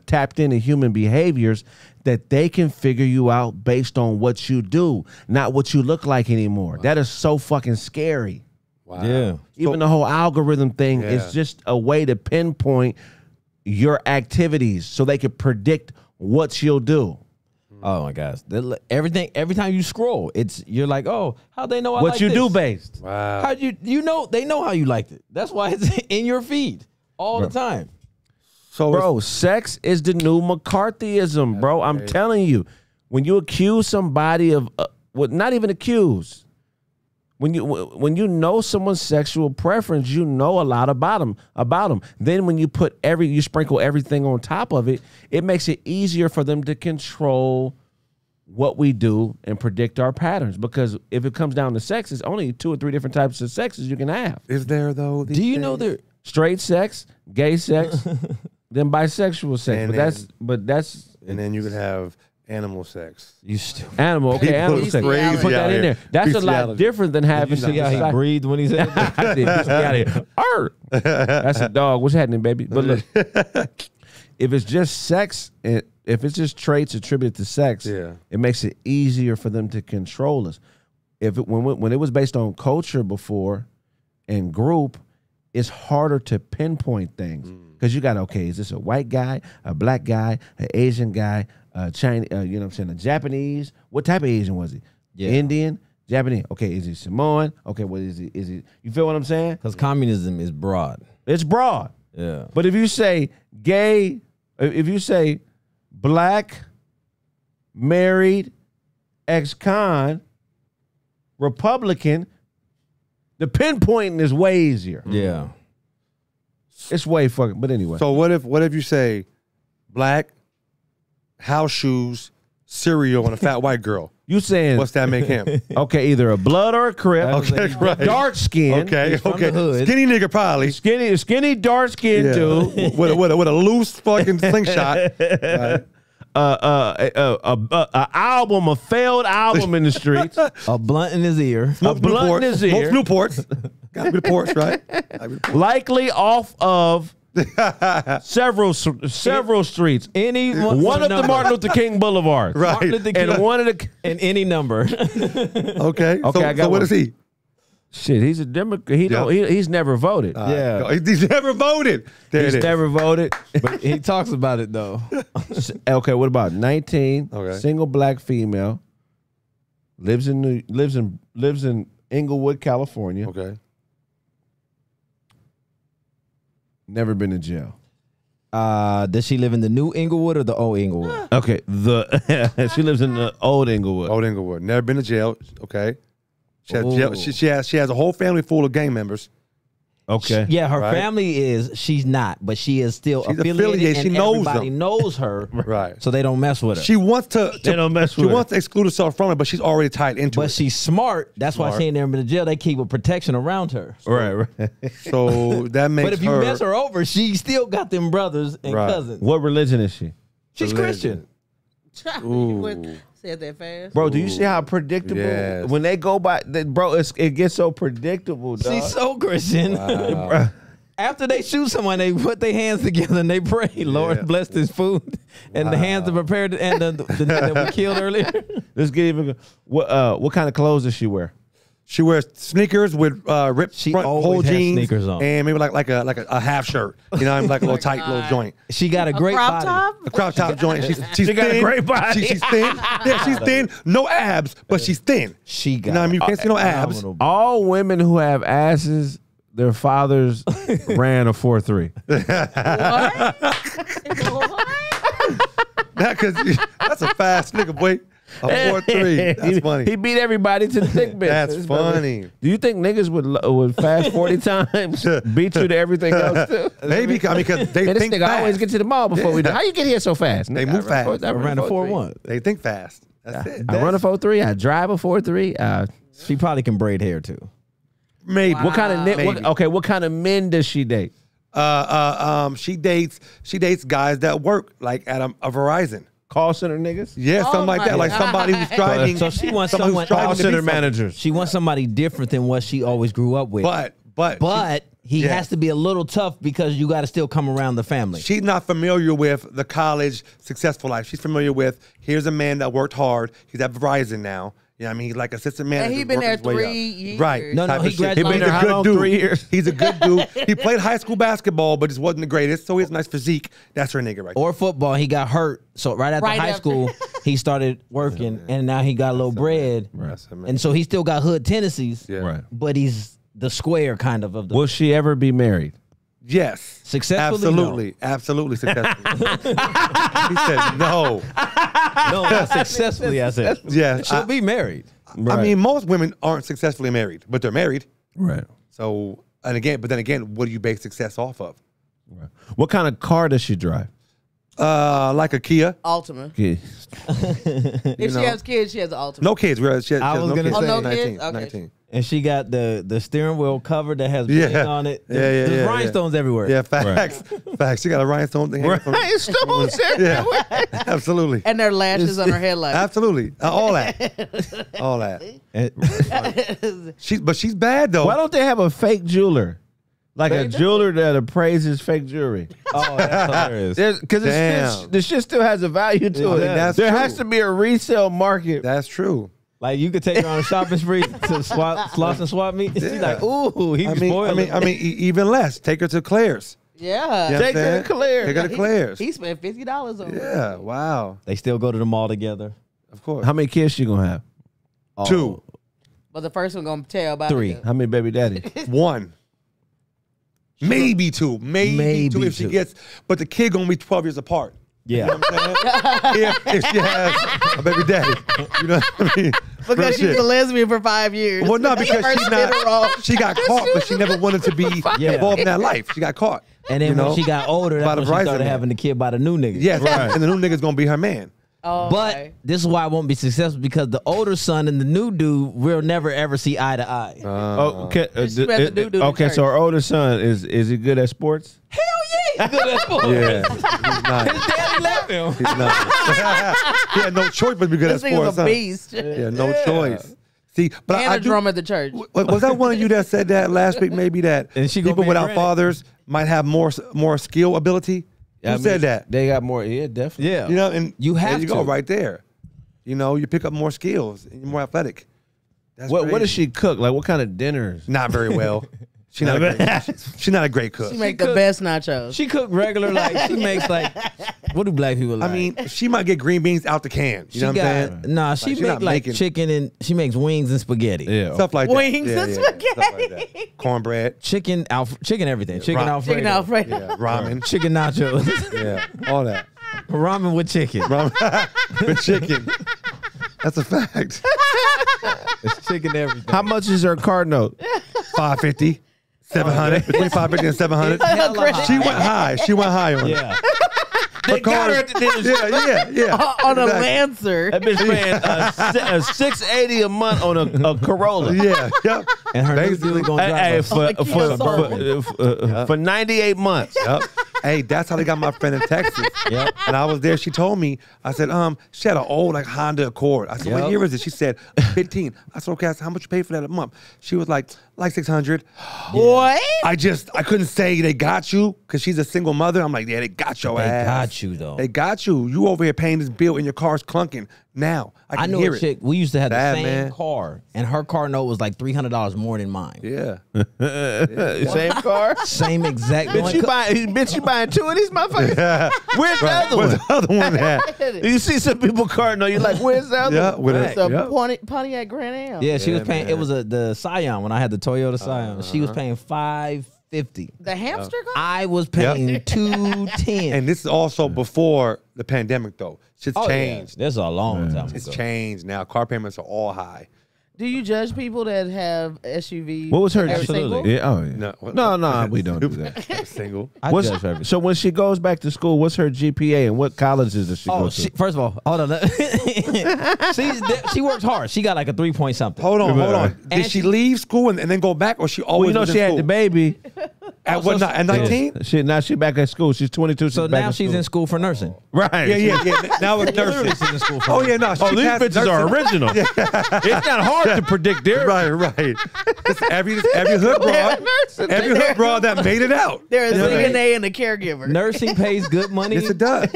tapped into human behaviors that they can figure you out based on what you do, not what you look like anymore. Wow. That is so fucking scary. Wow. Yeah. Even the whole algorithm thing is just a way to pinpoint your activities so they can predict what you'll do. Oh my gosh! Everything. Every time you scroll, you're like, oh, how they know I what like you this? do based. Wow. How they know how you liked it. That's why it's in your feed all the time. So, bro, sex is the new McCarthyism, bro. I'm telling you, when you accuse somebody of, not even accuse, When you know someone's sexual preference, you know a lot about them. Then when you sprinkle everything on top of it, it makes it easier for them to control what we do and predict our patterns. Because if it comes down to sex, it's only 2 or 3 different types of sexes you can have. Is there though? Do you know there? Straight sex, gay sex, then bisexual sex. And then you could have animal sex. You stupid. Animal. Okay, animal sex. Crazy Put that in there. That's a lot different than having. You see how he breathed when he said that? I did. Get out of here. Arr! That's a dog. What's happening, baby? But look, if it's just sex, if it's just traits attributed to sex, it makes it easier for them to control us. When it was based on culture before and group, it's harder to pinpoint things because you got, okay, is this a white guy, a black guy, an Asian guy, a Chinese, you know what I'm saying, a Japanese? What type of Asian was he? Yeah. Indian, Japanese. Okay, is he Samoan? Okay, what is he? Is he? You feel what I'm saying? Because communism is broad. It's broad. Yeah. But if you say gay, if you say black, married, ex-con, Republican, the pinpointing is way easier. Yeah. It's way fucking. But anyway. So what if you say black, house shoes, cereal, and a fat white girl? You saying What's that make him? okay, either a blood or a crip. Okay, right. Dark skin. Okay, from the hood. Skinny nigga probably. Skinny dark skin dude. with a loose fucking slingshot. Right. A failed album in the streets. A blunt in his ear. Smokes blunt in his ear. Smokes Newports. Gotta be the ports, right? Likely off of several streets. One of the Martin Luther King Boulevard. Right. And one of the in any number. Okay. Okay, I got so what one. is he? Shit, he's a Democrat. He's never voted. Yeah. He's never voted. There He's it is. never voted. But he talks about it though. Okay, what about 19? Okay. Single black female. Lives in Inglewood, California. Okay. Never been in jail. Does she live in the new Inglewood or the old Inglewood? Okay, she lives in the old Inglewood. Old Inglewood. Never been to jail. Okay. She has, Ooh. she has a whole family full of gang members. Okay. Yeah, her Right. family is. She's not, but she is still She's affiliated. affiliated. She and knows everybody them. knows her, Right. so they don't mess with her. She wants to They don't mess she with her. wants to exclude herself from it, but she's already tied into but it. she's smart. That's why Smart. she ain't never been to jail. They keep a protection around her. Right. So that makes But if you her mess her over, she still got them brothers and Right. cousins. What religion is she? She's Christian. You said that fast. Bro, do you see how predictable? Yes. When they go by, bro, it gets so predictable, dog. She's so Christian. Wow. After they shoot someone, they put their hands together and they pray. Lord bless this food and the hands are prepared and the nigga that we killed earlier. Let's get even. What kind of clothes does she wear? She wears sneakers with ripped She front always hole has jeans sneakers on. and maybe like a half shirt. You know, what I mean, like a little tight little joint. She got a great crop body. top? A crop top joint. She's She got a thin. great body. She's thin. Yeah, she's thin. No abs, but she's thin. She got You know what I mean? You can't see no abs. phenomenal- All women who have asses, their fathers ran a 4.3. That's a fast nigga, boy. A 4.3. That's funny. He beat everybody to the thick bitch. That's funny. Do you think niggas would fast 40 times, beat you to everything else too? Maybe because they Man, this think nigga fast. always get to the mall before we do. How you get here so fast? They Nigga, move I fast. I ran a 4.3. 4-1. They think fast. That's it. I run a 4.3. I drive a 4.3. She probably can braid hair too. Maybe. What kind of Maybe. what kind of men does she date? She dates guys that work like at a Verizon. Call center niggas? Yeah, something like my that. Like God. somebody who's striving. So she wants someone someone who's striving Call to be center something. managers. She wants somebody different than what she always grew up with. But he yeah. has to be a little tough because you got to still come around the family. she's not familiar with the college successful life. She's familiar with here's a man that worked hard. He's at Verizon now. You know what I mean? He's like assistant manager. he been working there his way 3 up. years. Right. No, type he of shit. graduated- He been He's there a how good long? dude. 3 years? He's a good dude. He played high school basketball, but just wasn't the greatest. So he has a nice physique. That's her nigga right there. Or football, he got hurt. So right after Right high after. school, he started working, and now he got a little bread. That's a man. And so he still got hood tendencies, Yeah. Right. but he's the square kind of the Will she ever be married? Yes. Successfully? Absolutely. Absolutely successfully. He said no. no, not successfully. I said, Yeah. she'll be married. I mean, most women aren't successfully married, but they're married. Right. So, but then again, what do you base success off of? Right. What kind of car does she drive? Like a Kia. Altima. Yeah. If she has kids, she has an Altima. No kids. She has I was no gonna kids. say- no 19, kids? Okay. 19. And she got the steering wheel cover that has bling on it. There's rhinestones everywhere. Yeah, facts. Facts. She got a rhinestone thing. Rhinestones Yeah, absolutely. And their lashes on her headlight. Absolutely. All that. All that. She's bad though. Why don't they have a fake jeweler? Like a jeweler that appraises fake jewelry. Oh, that's hilarious. Because Damn. the shit still has a value to it. that's There true. has to be a resale market. That's true. Like you could take her on a shopping spree to slots and swap meet. She's like, ooh, he's spoiling. I mean, even less. Take her to Claire's. Yeah. You know Take what I'm her saying? to Claire's. Take her to Claire's. He spent $50 on her. Yeah. Wow. They still go to the mall together. Of course. How many kids she gonna have? 2. But the first one gonna tell about 3. it. How many baby daddies? 1. Maybe 2. Maybe 2 if she 2. gets. But the kid gonna be 12 years apart. Yeah. If she has a baby daddy. You know what I mean? Real Because she shit. was a lesbian for 5 years. Well, no, because First she's bit her not. off. She got caught, but she never wanted to be involved in that life. She got caught. And then you know? when she got older, By that's the when she Verizon started man. having the kid by the new nigga. Yes, and the new nigga's gonna be her man. Oh, But okay. this is why I won't be successful because the older son and the new dude will never ever see eye to eye. Okay. She met the dude in Okay. church. So her older son is he good at sports? Hell yeah, he's good at sports. Yeah, he's not. His daddy left him. He's not. He had no choice but to be good at This nigga's sports. a Huh? beast. Yeah, no choice. See, but And I a do. drum at the church. Was that one of you that said that last week? Maybe that And she gonna people be without granted. fathers might have more skill ability. Who said that? They got more. Yeah, definitely. Yeah. You know, and You have there you go to. right there. You know, you pick up more skills and you're more athletic. That's What does crazy. she cook? Like what kind of dinners? Not very well. She's not a great cook. She make the best nachos. She cook regular, like she makes like what do black people like? I mean, she might get green beans out the can. You know what I'm saying? Nah, she she's make not like making- chicken and she makes wings and spaghetti. Yeah. Stuff like that. Wings and Stuff like spaghetti. that. Cornbread. Chicken everything. Chicken Ra- Alfredo. Chicken Alfredo. Yeah, ramen. Chicken nachos. Yeah, all that. Ramen with chicken. With chicken. That's a fact. It's chicken everything. How much is her car note? 550, 700, between 550 and 700. Hella high. She went high on it. Yeah. They got her at the dealership. Yeah. On a Exactly. Lancer. That bitch paying a $680 a month on a Corolla. Yeah, yep. And her new Basically. dude gonna Hey, drive her. for 98 months. Yep. Hey, that's how they got my friend in Texas. Yep. And I was there. She told me, I said, she had an old like Honda Accord. I said, what Yep. year is it? She said, 15. I said, okay, I said, how much you pay for that a month? She was like 600. What? I couldn't say they got you because she's a single mother. I'm like, yeah, they got your They ass. got you though. They got you. You over here paying this bill and your car's clunking. Now I I can know hear a it. chick. We used to have Bad, the same man. car, and her car note was like $300 more than mine. Yeah. Same car? Same exact. Bitch, you buying two of these motherfuckers? Where's the other Where's one? the other one at? You see some people car note, you're like, where's the other Yeah, one? with It's a yeah. Pontiac Grand Am. Yeah, she was Yeah, paying. man. It was the Scion when I had the Toyota Scion. She was paying $550. The hamster car? I was paying $210. And this is also before the pandemic, though. Shit's changed. That's a long time It's ago. changed now. Car payments are all high. Do you judge people that have SUVs? What was her? that are single? Yeah, oh, yeah. No, we don't do that. Single. I What's- judge everything. so when she goes back to school, what's her GPA and what colleges does she go Oh, to? first of all, hold on. she works hard. She got like a 3-point something. Hold on. Did And she she- leave school and then go back, or she Well, always you know was in she had school? the baby. At what? At 19? Now she back at school. She's 22. So she's back now she's in school for nursing. Right. Yeah. Now it's Literally, nursing. she's in school for Oh nursing. yeah, no. Oh, she these passed bitches are nursing. original. It's not hard to predict their. Right. It's every hood broad, every hood broad that made it out. There is You know a what I mean? CNA and a caregiver. Nursing pays good money. Yes, it does.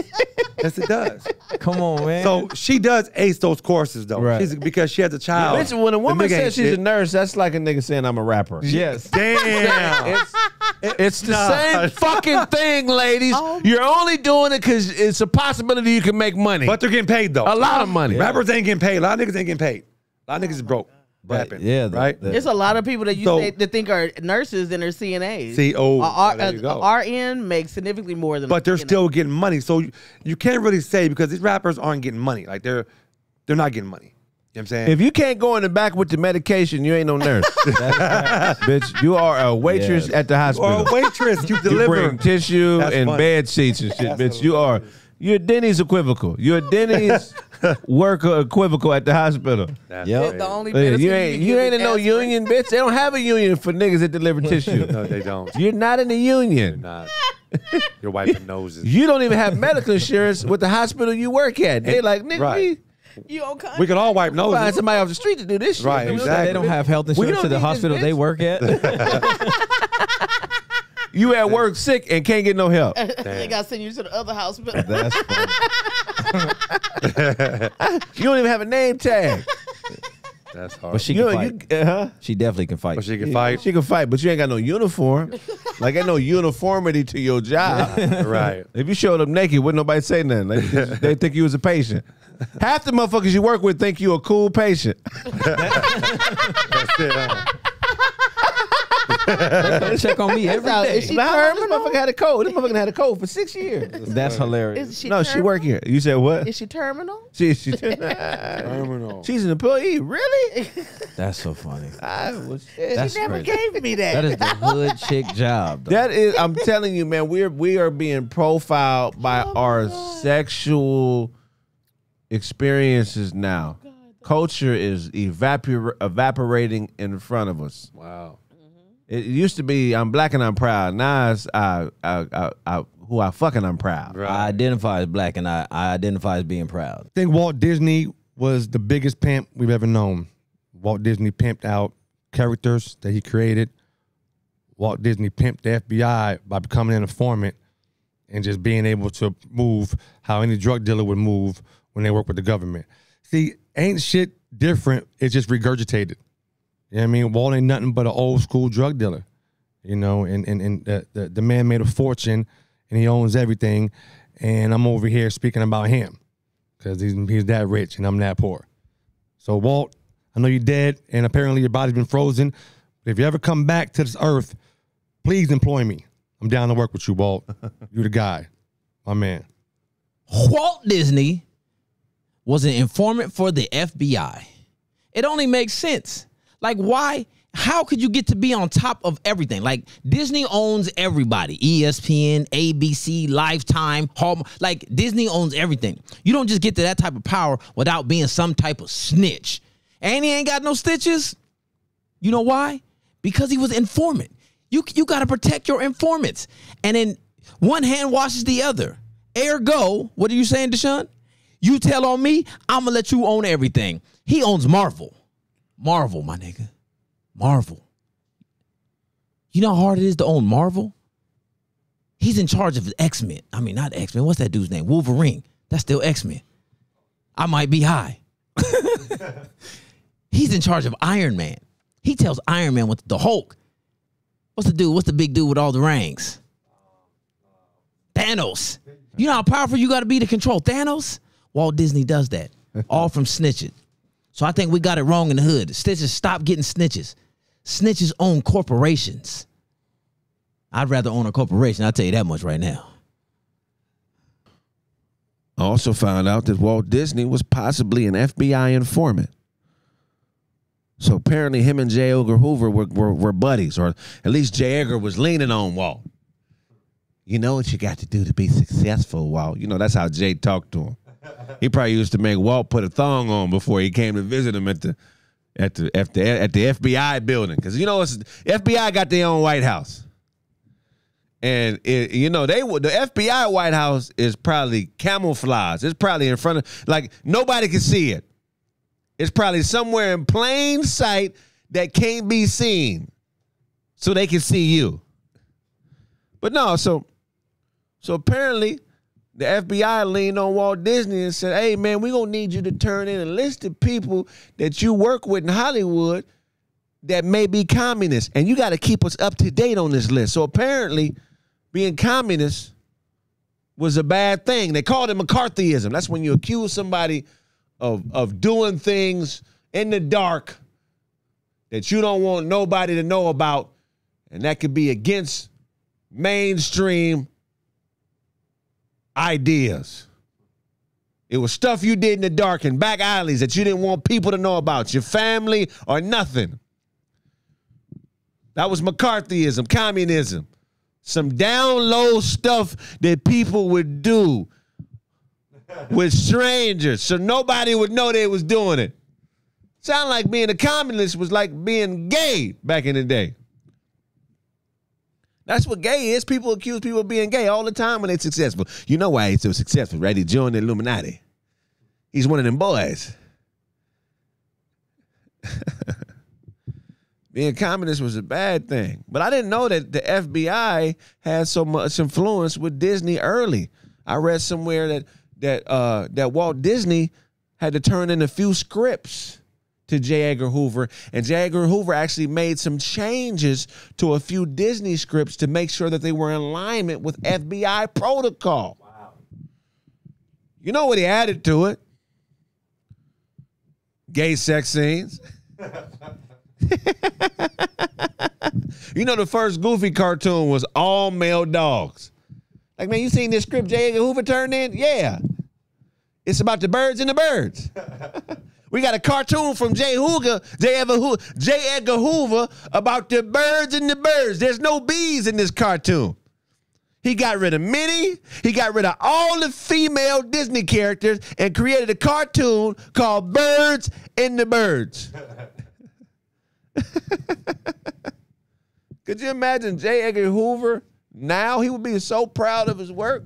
Yes, it does. Come on, man. So she does ace those courses though, Right. because she has a child. Bitch, when a woman The nigga says ain't she's a shit. nurse, that's like a nigga saying I'm a rapper. yes. Damn. It's the Nah. same fucking thing, ladies. Oh. You're only doing it because it's a possibility you can make money. But they're getting paid though. a lot of money. Rappers ain't getting paid. A lot of niggas ain't getting paid. A lot of niggas is broke. Rapping. yeah, right. There's a lot of people that So- that think are nurses and are CNAs. See, there you go. RN makes significantly more than. But they're CNA. still getting money. So you can't really say because these rappers aren't getting money. Like they're not getting money. what I'm saying? If you can't go in the back with the medication, you ain't no nurse. Bitch, you are a waitress at the hospital. Or a waitress, you You deliver. bring tissue That's and funny. bed sheets and shit, bitch. You're a Denny's equivocal. You're a Denny's worker equivocal at the hospital. That's Yep. crazy. The only Yeah, medicine you can ain't give is in no aspirin. union, bitch. They don't have a union for niggas that deliver tissue. No, they don't. You're not in the union. Nah. You're wiping noses. You don't even have medical insurance with the hospital you work at. They like, nigga, Right. You on contract? We could all wipe we find noses. somebody off the street to do this shit. Right, You know, exactly. They don't have health We insurance don't to the need this hospital they bitch. work at. You at work sick and can't get no help. They got to send you to the other hospital. That's funny. You don't even have a name tag. That's hard. But she You, can fight. She definitely can fight. But she can fight. She can fight, but you ain't got no uniform. Like, ain't no uniformity to your job. Right. If you showed up naked, wouldn't nobody say nothing. Like, they think you was a patient. Half the motherfuckers you work with think you a cool patient. That's it. They check on me every Now, day. is she Nah, this terminal? motherfucker had a cold. This motherfucker had a cold for 6 years. That's hilarious. Is she No, she terminal? work here. You said what? Is she terminal? She's Terminal. an employee. Really? That's so funny. Well, shit. That's She never crazy. gave me that. That is the hood chick job. Though. That is, I'm telling you, man, we are being profiled by our sexual experiences now. Culture is evaporating in front of us. Wow. It used to be I'm black and I'm proud. Now it's who I fucking I'm proud. Right. I identify as black, and I identify as being proud. I think Walt Disney was the biggest pimp we've ever known. Walt Disney pimped out characters that he created. Walt Disney pimped the FBI by becoming an informant and just being able to move how any drug dealer would move when they work with the government. See, ain't shit different. It's just regurgitated. You know what I mean? Walt ain't nothing but an old school drug dealer. You know, and the man made a fortune and he owns everything. And I'm over here speaking about him because he's that rich and I'm that poor. So Walt, I know you're dead and apparently your body's been frozen. But if you ever come back to this earth, please employ me. I'm down to work with you, Walt. You're the guy, my man. Walt Disney was an informant for the FBI. It only makes sense. Like, why? How could you get to be on top of everything? Like, Disney owns everybody. ESPN, ABC, Lifetime, Hallmark. Like, Disney owns everything. You don't just get to that type of power without being some type of snitch. And he ain't got no stitches. You know why? Because he was informant. You got to protect your informants. And then one hand washes the other. Ergo, what are you saying, Deshaun? You tell on me, I'm going to let you own everything. He owns Marvel. Marvel, my nigga. Marvel. You know how hard it is to own Marvel? He's in charge of X-Men. I mean, not X-Men. What's that dude's name? Wolverine. That's still X-Men. I might be high. He's in charge of Iron Man. He tells Iron Man what the Hulk. What's the dude? What's the big dude with all the rings? Thanos. You know how powerful you got to be to control Thanos? Walt Disney does that. All from snitches. So I think we got it wrong in the hood. Snitches, stop getting snitches. Snitches own corporations. I'd rather own a corporation. I'll tell you that much right now. I also found out that Walt Disney was possibly an FBI informant. So apparently him and J. Edgar Hoover were buddies, or at least J. Edgar was leaning on Walt. You know what you got to do to be successful, Walt. You know, that's how Jay talked to him. He probably used to make Walt put a thong on before he came to visit him at the FBI building. Because, you know, FBI got their own White House. And, the FBI White House is probably camouflage. It's probably in front of, like, nobody can see it. It's probably somewhere in plain sight that can't be seen so they can see you. But no, so apparently the FBI leaned on Walt Disney and said, hey, man, we're going to need you to turn in a list of people that you work with in Hollywood that may be communists. And you got to keep us up to date on this list. So apparently being communist was a bad thing. They called it McCarthyism. That's when you accuse somebody of doing things in the dark that you don't want nobody to know about. And that could be against mainstream ideas. It was stuff you did in the dark and back alleys that you didn't want people to know about, your family or nothing. That was McCarthyism, communism. Some down low stuff that people would do with strangers so nobody would know they was doing it. Sound like being a communist was like being gay back in the day. That's what gay is. People accuse people of being gay all the time when they're successful. You know why he's so successful, right? He joined the Illuminati. He's one of them boys. Being communist was a bad thing. But I didn't know that the FBI had so much influence with Disney early. I read somewhere that Walt Disney had to turn in a few scripts to J. Edgar Hoover, and J. Edgar Hoover actually made some changes to a few Disney scripts to make sure that they were in alignment with FBI protocol. Wow. You know what he added to it? Gay sex scenes. You know the first Goofy cartoon was all male dogs. Like, man, you seen this script J. Edgar Hoover turned in? Yeah. It's about the birds and the birds. We got a cartoon from J. Edgar Hoover about the birds and the birds. There's no bees in this cartoon. He got rid of Minnie. He got rid of all the female Disney characters and created a cartoon called Birds and the Birds. Could you imagine J. Edgar Hoover now? He would be so proud of his work.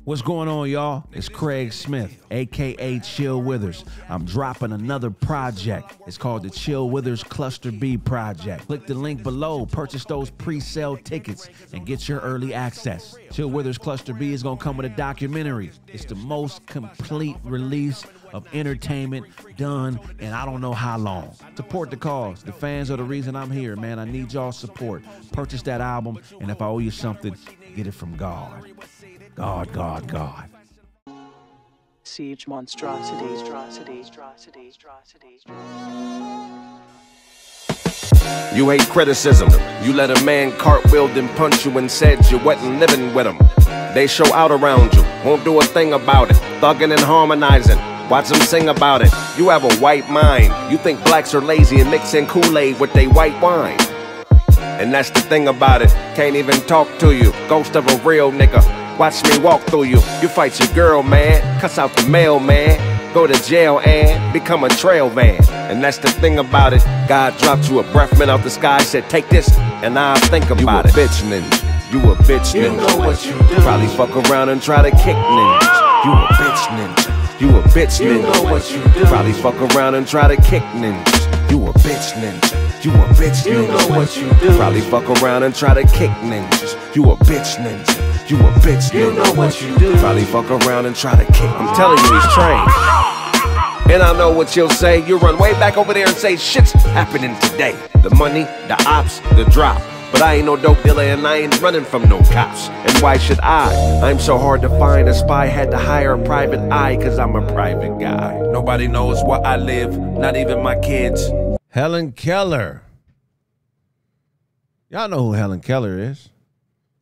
What's going on, y'all? It's Craig Smith, a.k.a. Chill Withers. I'm dropping another project. It's called the Chill Withers Cluster B Project. Click the link below, purchase those pre-sale tickets, and get your early access. Chill Withers Cluster B is going to come with a documentary. It's the most complete release of entertainment done in I don't know how long. Support the cause. The fans are the reason I'm here, man. I need y'all's support. Purchase that album, and if I owe you something, get it from God. God, God, God. Siege monstrosities. You hate criticism. You let a man cartwheeled and punch you and said you wasn't living with him. They show out around you, won't do a thing about it. Thugging and harmonizing, watch them sing about it. You have a white mind. You think blacks are lazy and mixing Kool-Aid with they white wine. And that's the thing about it. Can't even talk to you. Ghost of a real nigga. Watch me walk through you. You fight your girl, man. Cuss out the mailman. Go to jail and become a trail van. And that's the thing about it. God dropped you a breath mint out the sky. Said, take this, and I'll think about it. You a bitch ninja. You a bitch ninja. You know what you do. Probably fuck around and try to kick ninjas. You a bitch ninja. You a bitch ninja. You know what you do. Probably fuck around and try to kick ninjas. You a bitch ninja. You a bitch ninja. You know what you do. Probably fuck around and try to kick ninjas. You a bitch ninja. You a bitch, you know what you do. Probably fuck around and try to kick. I'm telling you, he's trained. And I know what you'll say. You run way back over there and say shit's happening today. The money, the ops, the drop. But I ain't no dope dealer and I ain't running from no cops. And why should I? I'm so hard to find. A spy had to hire a private eye, cause I'm a private guy. Nobody knows where I live, not even my kids. Helen Keller. Y'all know who Helen Keller is.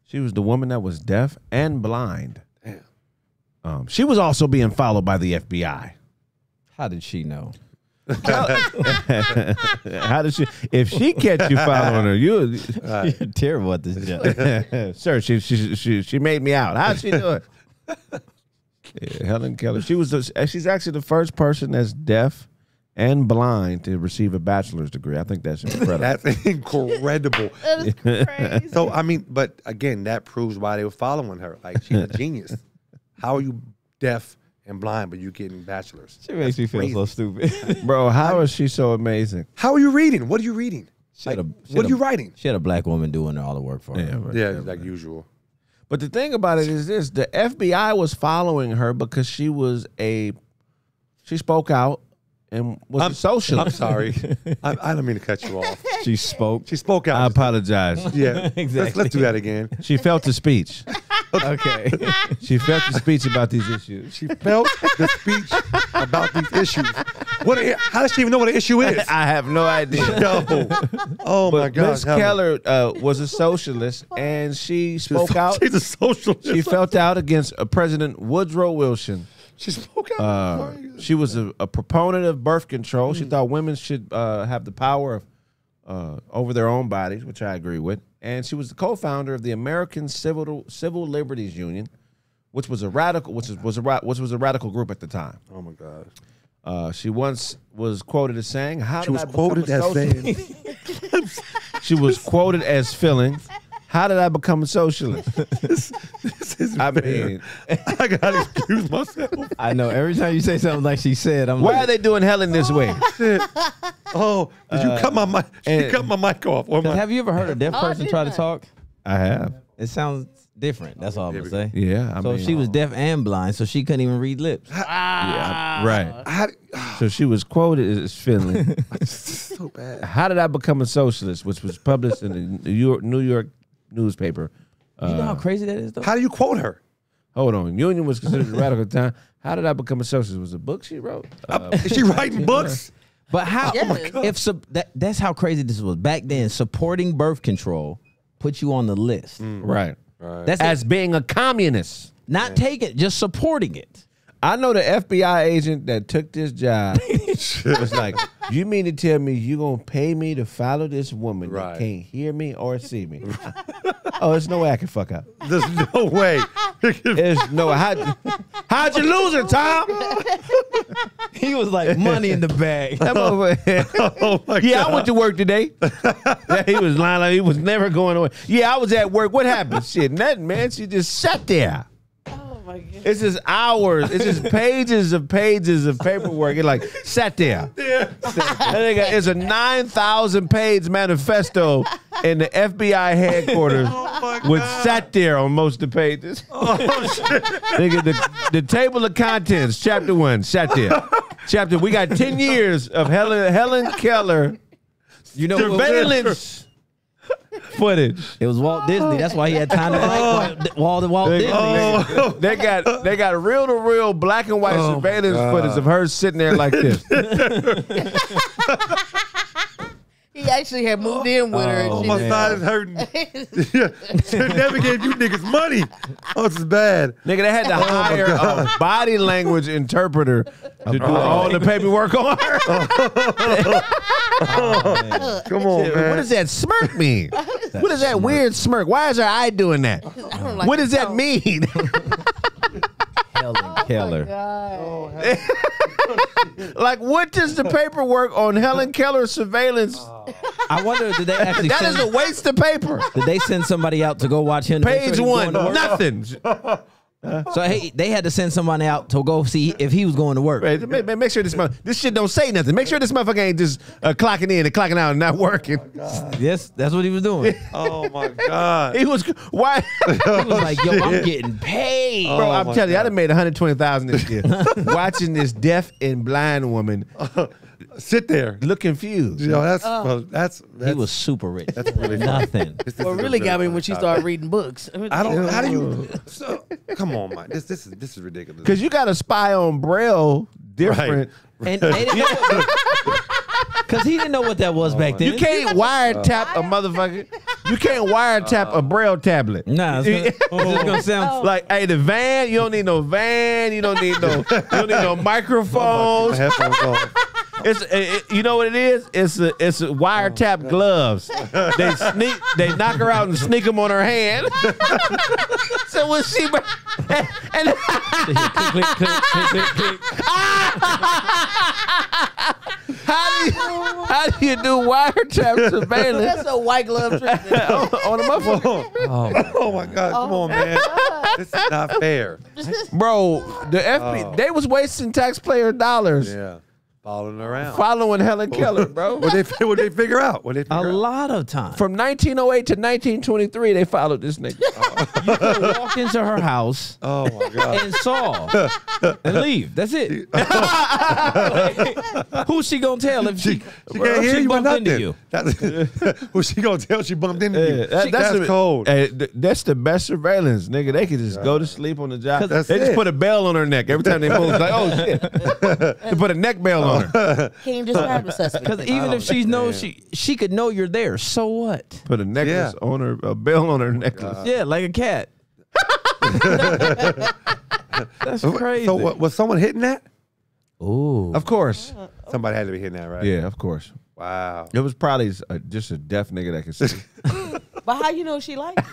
She was the woman that was deaf and blind. Damn. She was also being followed by the FBI. How did she know? How did she? If she catch you following her, you're terrible at this job. Sir, she made me out. How'd she do it? Yeah, Helen Keller. She's actually the first person that's deaf and blind to receive a bachelor's degree. I think that's incredible. That's incredible. That is crazy. So, I mean, but again, that proves why they were following her. Like, she's a genius. How are you deaf and blind, but you getting bachelor's? She makes me feel so stupid. Bro, how is she so amazing? How are you reading? What are you reading? What are you writing? She had a black woman doing all the work for her. Yeah, like usual. But the thing about it is this. The FBI was following her because she spoke out and was a socialist. I'm sorry. I don't mean to cut you off. She spoke. She spoke out. I apologize. Yeah, exactly. Let's do that again. She felt the speech. Okay. She felt the speech about these issues. She felt the speech about these issues. How does she even know what an issue is? I have no idea. No. Oh, my God. Miss Keller was a socialist, and she spoke out. She's a socialist. She felt out against President Woodrow Wilson. She spoke out. She was a proponent of birth control. She thought women should have the power of over their own bodies, which I agree with. And she was the co-founder of the American Civil Liberties Union, which was a radical group at the time. Oh my gosh. She once was quoted as saying, She was quoted as saying, She was quoted as feeling, how did I become a socialist? this isn't fair. I gotta excuse myself. I know. Every time you say something like she said, I'm Why like, are they doing Helen this way? Oh, did you cut my mic? You cut my mic off. Or my, have you ever heard a deaf person try to talk? I have. It sounds different. That's all I'm gonna say. Yeah. So she was deaf and blind, so she couldn't even read lips. Yeah, right. So she was quoted as feeling, so bad. how did I become a socialist, which was published in the New York newspaper. You know how crazy that is, though? How do you quote her? Hold on. Union was considered a radical at the time. How did I become a socialist? Was it a book she wrote? Is she writing books? But how? Yes. That's how crazy this was. Back then, supporting birth control put you on the list. Right. That's As being a communist. not taking, just supporting it. I know the FBI agent that took this job was like, you mean to tell me you going to pay me to follow this woman that can't hear me or see me? Oh, there's no way I can fuck up. There's no way. There's no way. How'd you lose her, Tom? He was like, money in the bag. That motherfucker- Oh my yeah, God. I went to work today. Yeah, he was lying like he was never going away. Yeah, I was at work. What happened? Shit, nothing, man. She just sat there. Oh my God. It's just hours. It's just pages of paperwork. It like sat there. It's a 9,000 page manifesto in the FBI headquarters, which sat there on most of the pages. Nigga, the table of contents, chapter 1, sat there. We got 10 years of Helen Keller, surveillance footage. It was Walt Disney. That's why he had time to like Walt Disney. They got reel to reel black and white surveillance footage of her sitting there like this. He actually had moved in with her. Oh, And my she side is hurting. They never gave you niggas money. Oh, this is bad. Nigga, they had to hire a body language interpreter to do all the paperwork on her. Come on, man. What does that smirk mean? What is that weird smirk? Why is her eye doing that? What does that mean? Helen Keller. Like, what does the paperwork on Helen Keller's surveillance? I wonder, did they actually That send, is a waste of paper. did they send somebody out to go watch him? to make Page sure he was 1, going to work? nothing. So hey, they had to send somebody out to go see if he was going to work. Right, make sure this shit don't say nothing. Make sure this motherfucker ain't just clocking in and clocking out and not working. Yes, that's what he was doing. Oh, my God. He was why, He was like, "Yo, I'm getting paid." bro. I'm my telling you, I God. done made $120,000 this year watching this deaf and blind woman Sit there. look confused. Yo, that's He was super rich. That's really funny. Nothing. What really got me when she started reading books. I don't. How do you? So, come on, man. This is ridiculous. Because you got to spy on Braille different. And they didn't know because he didn't know what that was back then. You can't wiretap a motherfucker. You can't wiretap a Braille tablet. Nah, it's just gonna sound Like, hey, the van, you don't need no van. You don't need no microphone. My headphones off. You know what it is? It's a wiretap gloves. They knock her out and sneak them on her hand. So when she and click, click, click. how do you do wiretap surveillance That's a white glove trick. on a motherfucker? Oh my God! Come on, man. This is not fair. Bro, the FBI, they was wasting taxpayer dollars Yeah, following around. following Helen Keller, bro. What they figure out? What they A figure out? lot of time. From 1908 to 1923, they followed this nigga. You could walk into her house Oh my God! and saw and leave. That's it. Who's she gonna tell if she can't hear you or bumped into nothing. you? That's who's she gonna tell? She bumped into you. That's cold. Hey, that's the best surveillance, nigga. They could just go to sleep on the job. That's They just it. put a bell on her neck every time they move. It's like, oh shit. They put a neck bell on her. Can't even describe the suspect. Because even if she knows she could know you're there. So what? Put a necklace on her, a bell on her necklace. Yeah, like a cat. That's crazy. So was someone hitting that? Ooh. Of course. Somebody had to be hitting that, right? Yeah, of course. Wow. It was probably just a deaf nigga that can see. But how you know she liked it?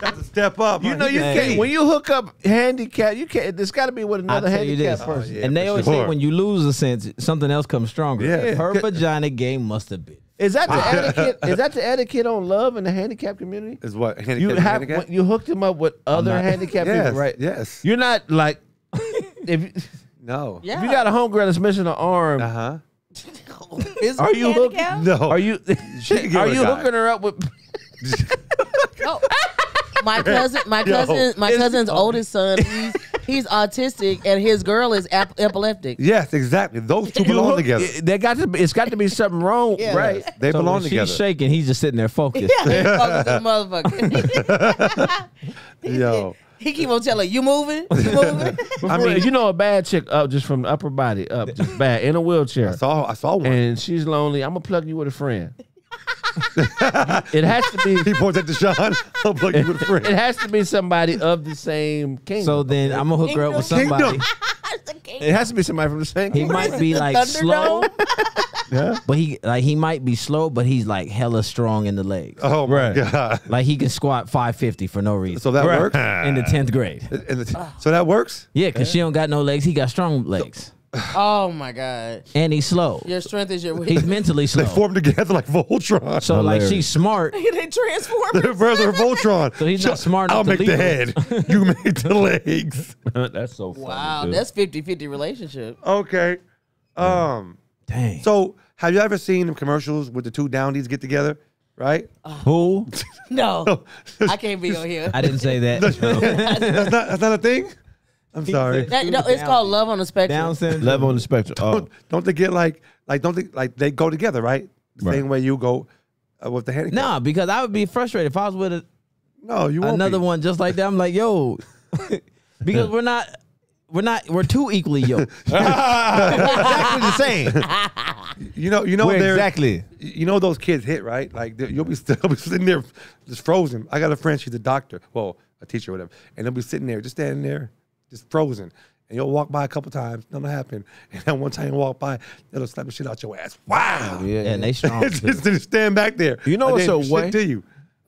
That's a step up. You know, you can't when you hook up handicap. You can't. There's got to be with another I'll tell you handicap this. person. Yeah, And they for always sure. say when you lose a sense, something else comes stronger. Yeah. Her vagina game must have been. Is that the etiquette? Is that the etiquette on love in the handicap community? Is what handicap? You have handicap? you hooked him up with other handicapped Yes, people, right? yes. You're not like if No. Yeah. you got a homegirl that's missing an arm. Uh huh. Is Are he you hooked? handicapped? No. Are you She can give are her a you guy. hooking her up with? No. My cousin's oldest son, he's autistic, and his girl is epileptic. Yes, exactly. Those two You belong hook- together. There got to be. It's got to be something wrong, Yeah. right? They So belong when together. she's shaking, he's just sitting there focused. Motherfucker. Yo. He keep on telling you moving, you moving. I mean, you know, a bad chick up just from the upper body up, just bad in a wheelchair. I saw one. And she's lonely. I'm gonna plug you with a friend. It has to be. He points at Deshaun. I'll plug you with a friend. It has to be somebody of the same kingdom. So then I'm gonna hook her up with somebody. Kingdom. it has to be somebody from the same He kingdom. might be like slow, but he might be slow, but he's like hella strong in the legs. Oh my Right. God. Like he can squat 550 for no reason. So that works. in the 10th grade. So that works. Yeah, because she don't got no legs. He got strong legs, Oh my God. and he's slow. Your strength is your He's weakness. mentally slow. They form together like Voltron. So like Hilarious. she's smart. They transform. They're brother Voltron. So he's not smart enough I'll to make the leave head. You make the legs. That's so funny. Wow, dude. that's 50-50 relationship. Okay. Dang. So have you ever seen them commercials with the two Downies get together? Right? Who? No, I can't be on here. I didn't say that. That's not a thing. I'm sorry. No, it's called Love on the Spectrum. Down syndrome. Level on the spectrum. Oh, Don't they get don't they like they go together, right? The Right. same way you go with the handicap. Nah, because I would be frustrated if I was with No, you won't another be. one just like that. I'm like, yo, because we're too equally yoked. exactly the same. You know Where they're exactly? You know those kids hit, right? Like you'll be sitting there just frozen. I got a friend, she's a doctor, well, a teacher or whatever, and they'll be sitting there, just standing there, just frozen. And you'll walk by a couple times, nothing will happen. And then one time you walk by, they'll slap the shit out your ass. Wow. Yeah, And they strong. just stand back there. You know And what's then a shit way? to you.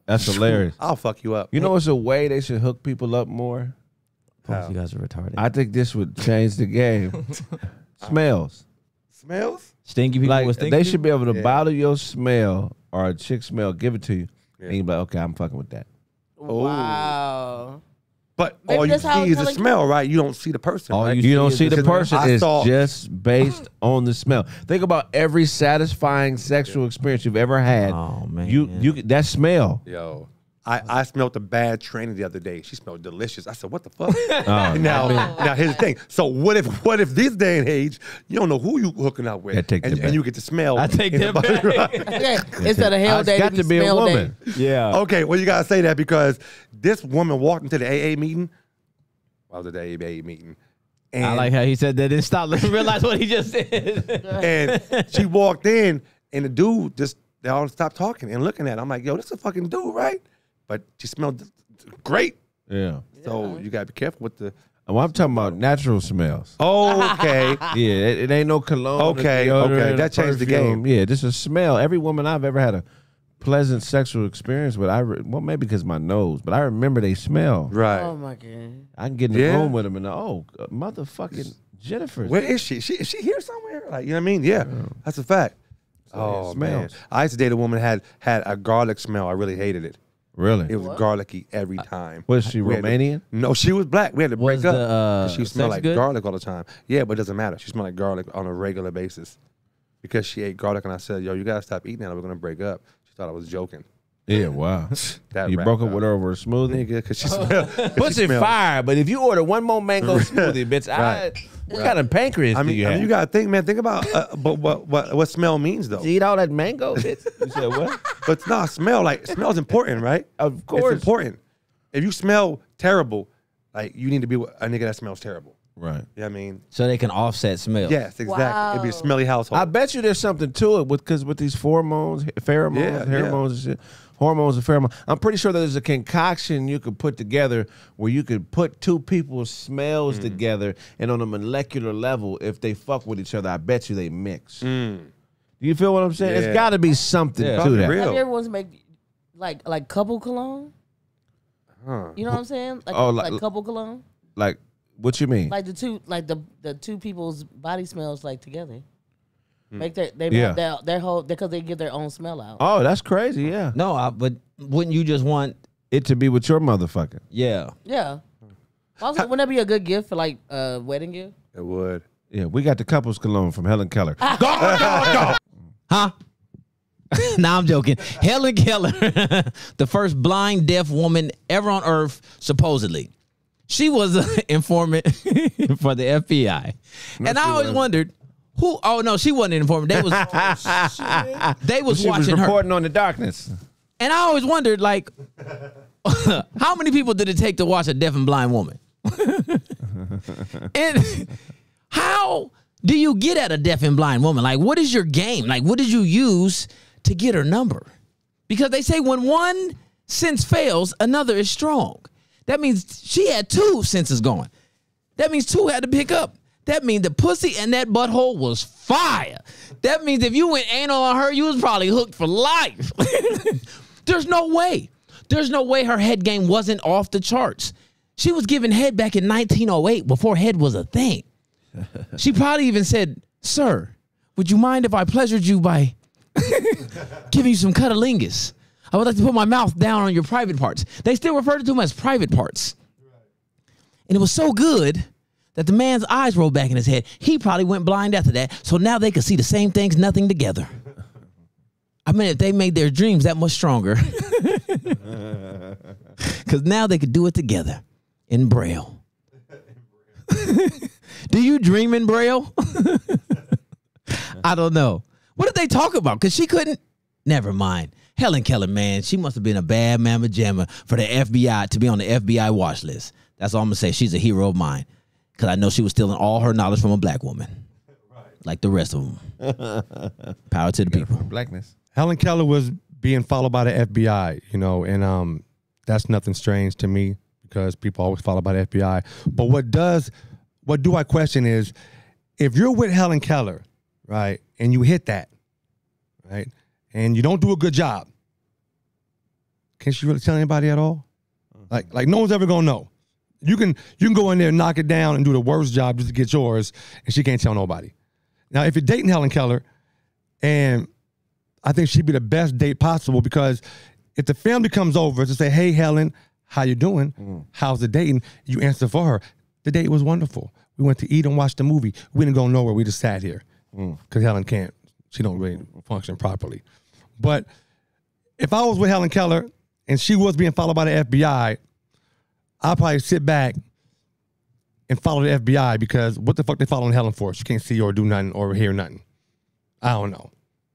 That's hilarious. I'll fuck you up. You know what's a way they should hook people up more? You guys are retarded. I think this would change the game. Smells. Smells? Stinky people Like with stinky they should be able to Yeah. bottle your smell or a chick smell, give it to you, Yeah. and you be like, okay, I'm fucking with that. Wow. But Maybe all you that's how see is the Helen smell, right? You don't see the person. All right? you You don't see the the smell. person. I It's saw- just based on the smell. Think about every satisfying sexual experience you've ever had. Oh man. You that smell. Yo. I smelled a bad trainer the other day. She smelled delicious. I said, "What the fuck?" Oh, now here's the thing. So what if this day and age you don't know who you hooking up with, Yeah, take and, that back. you get to smell? I take that anybody, back. right? Yeah, instead of hell It's day, got to be a smell woman. day. Yeah. Okay, well you gotta say that because this woman walked into the AA meeting. I was at the AA meeting, and I like how he said that. Didn't stop. Let's realize what he just said. and she walked in, and the dude they all stopped talking and looking at her. I'm like, yo, this is a fucking dude, right? But she smelled great. Yeah. So you gotta be careful with the. Well, I'm talking about natural smells. Okay. Yeah, it ain't no cologne. or Okay, deodorant okay, or that changed the perfume. game. Yeah, just a smell. Every woman I've ever had a pleasant sexual experience with, well, maybe because my nose, but I remember they smell. Right. Oh my God. I can get in the Yeah. room with them and motherfucking Jennifer's. Where is she? Is she here somewhere? Like, you know what I mean? Yeah, that's a fact. Oh man, smells. I used to date a woman had a garlic smell. I really hated it. Really? It was garlicky every time. Was she We had to- Romanian? No, she was black. We had to break Was up. the, 'Cause she smelled sex like good? garlic all the time. Yeah, but it doesn't matter. She smelled like garlic on a regular basis because she ate garlic, and I said, "Yo, you gotta stop eating that. Or we're gonna break up." She thought I was joking. Yeah, wow. That You wrapped broke up up. with her over a smoothie? Nigga, because she smelled. Pussy fire, but if you order one more mango smoothie, bitch, what kind of pancreas I do mean, you have? you gotta think, man. Think about, but what smell means though. You eat all that mango, bitch? You said what? But no, smell's important, right? Of course. It's important. If you smell terrible, like you need to be with a nigga that smells terrible. Right. You know what I mean? So they can offset smell. Yes, exactly. It'd be a Wow. smelly household. I bet you there's something to it because with these pheromones, Yeah, and shit. hormones and pheromones. I'm pretty sure there's a concoction you could put together where you could put two people's smells together, and on a molecular level, if they fuck with each other, I bet you they mix. You feel what I'm saying? Yeah. It's got to be something to that. Real. Have you ever wanted to make like couple cologne? Huh. You know what I'm saying? Like, Oh, like couple cologne? Like, what you mean? Like the two people's body smells like together. Make Yeah. their whole because they get their own smell out. Oh, that's crazy. Yeah, No, but wouldn't you just want? it to be with your motherfucker. Yeah. Yeah. Also, wouldn't that be a good gift for like a wedding gift? It would. Yeah, we got the couples cologne from Helen Keller. Huh? Nah, I'm joking. Helen Keller, the first blind deaf woman ever on Earth, supposedly. She was an informant for the FBI, and I always wondered who. Oh no, she wasn't an informant. They was they was She was watching her. reporting on the darkness. And I always wondered, like, how many people did it take to watch a deaf and blind woman? And how do you get at a deaf and blind woman? Like, what is your game? Like, what did you use to get her number? Because they say when one sense fails, another is strong. That means she had two senses going. That means two had to pick up. That means the pussy and that butthole was fire. That means if you went anal on her, you was probably hooked for life. There's no way. There's no way her head game wasn't off the charts. She was giving head back in 1908 before head was a thing. She probably even said, "Sir, would you mind if I pleasured you by giving you some cunnilingus? I would like to put my mouth down on your private parts." They still refer to them as private parts. And it was so good that the man's eyes rolled back in his head. He probably went blind after that, so now they could see the same things, nothing together. I mean, if they made their dreams that much stronger, because now they could do it together in Braille. Do you dream in Braille? I don't know. What did they talk about? Because she couldn't. Never mind. Helen Keller, man, she must have been a bad mamma jamma for the FBI to be on the FBI watch list. That's all I'm going to say. She's a hero of mine because I know she was stealing all her knowledge from a black woman, like the rest of them. Power to the people. Blackness. Helen Keller was being followed by the FBI, you know, and that's nothing strange to me because people always follow by the FBI. But what do I question is if you're with Helen Keller, right, and you hit that, right, and you don't do a good job, can she really tell anybody at all? Like no one's ever gonna know. You can go in there and knock it down and do the worst job just to get yours, and she can't tell nobody. Now, if you're dating Helen Keller, and I think she'd be the best date possible because if the family comes over to say, "Hey, Helen, how you doing? How's the dating?" You answer for her. The date was wonderful. We went to eat and watch the movie. We didn't go nowhere. We just sat here because Helen can't. She don't really function properly. But if I was with Helen Keller and she was being followed by the FBI, I'd probably sit back and follow the FBI because what the fuck they following Helen for? She can't see or do nothing or hear nothing. I don't know.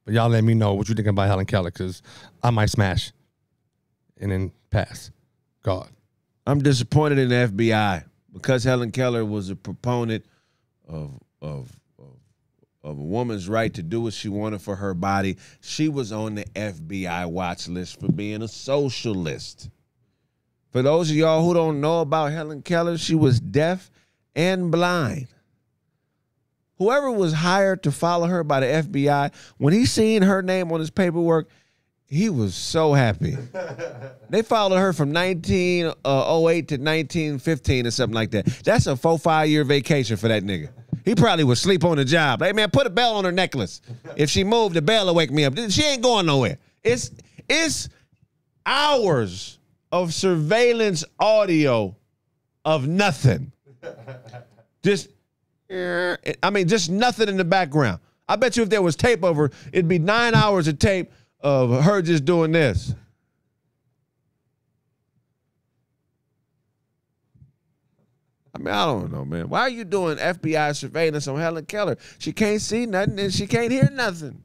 But y'all let me know what you think about Helen Keller because I might smash and then pass. God. I'm disappointed in the FBI because Helen Keller was a proponent of a woman's right to do what she wanted for her body. She was on the FBI watch list for being a socialist. For those of y'all who don't know about Helen Keller, she was deaf and blind. Whoever was hired to follow her by the FBI, when he seen her name on his paperwork, he was so happy. They followed her from 1908 to 1915 or something like that. That's a 4-5 year vacation for that nigga. He probably would sleep on the job. Hey, man, put a bell on her necklace. If she moved, the bell will wake me up. She ain't going nowhere. It's hours of surveillance audio of nothing. Just nothing in the background. I bet you if there was tape of her, it'd be 9 hours of tape of her just doing this. I mean, I don't know, man. Why are you doing FBI surveillance on Helen Keller? She can't see nothing and she can't hear nothing.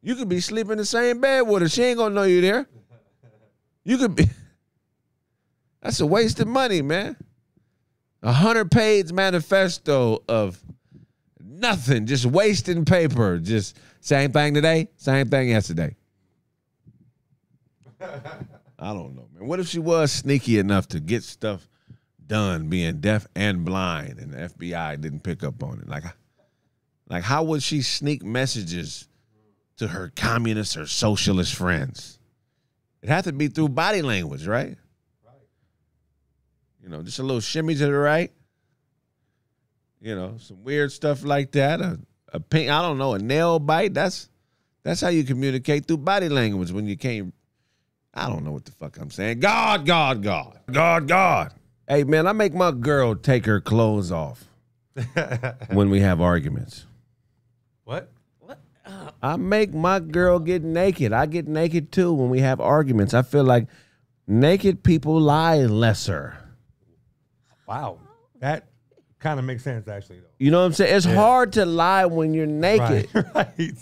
You could be sleeping in the same bed with her. She ain't gonna know you there. You could be. That's a waste of money, man. 100-page manifesto of nothing, just wasting paper. Just same thing today, same thing yesterday. I don't know, man. What if she was sneaky enough to get stuff done, being deaf and blind, and the FBI didn't pick up on it? Like how would she sneak messages to her communist or socialist friends? It had to be through body language, right? You know, just a little shimmy to the right. You know, some weird stuff like that. A pink, I don't know, a nail bite. That's how you communicate through body language when you can't. I don't know what the fuck I'm saying. God. Hey, man, I make my girl take her clothes off when we have arguments. What? I make my girl get naked. I get naked too when we have arguments. I feel like naked people lie lesser. Wow. That kind of makes sense, actually, though. You know what I'm saying? It's hard to lie when you're naked. Right.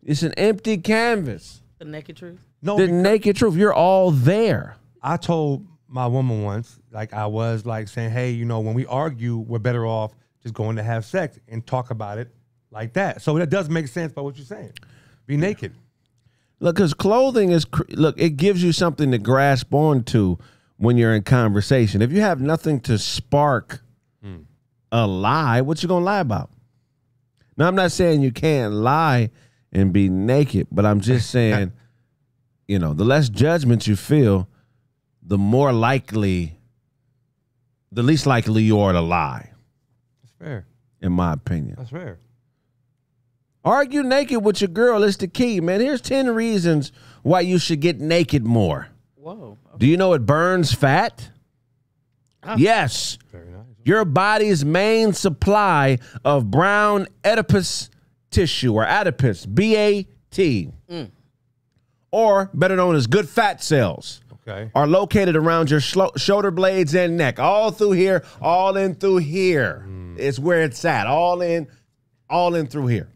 It's an empty canvas. The naked truth. No, The naked truth. You're all there. I told my woman once, like I was like saying, hey, you know, when we argue, we're better off just going to have sex and talk about it like that. So that does make sense by what you're saying. Be naked. Look, because clothing is, it gives you something to grasp onto when you're in conversation. If you have nothing to spark a lie, what you going to lie about? Now, I'm not saying you can't lie and be naked, but I'm just saying, you know, the less judgment you feel, the least likely you are to lie. That's fair. In my opinion. That's fair. Argue naked with your girl is the key, man. Here's 10 reasons why you should get naked more. Whoa. Do you know it burns fat? Oh. Yes. Very nice. Your body's main supply of brown adipose tissue, or adipose, B-A-T, or better known as good fat cells, are located around your shoulder blades and neck. All through here, all in through here. It's where it's at. All in through here.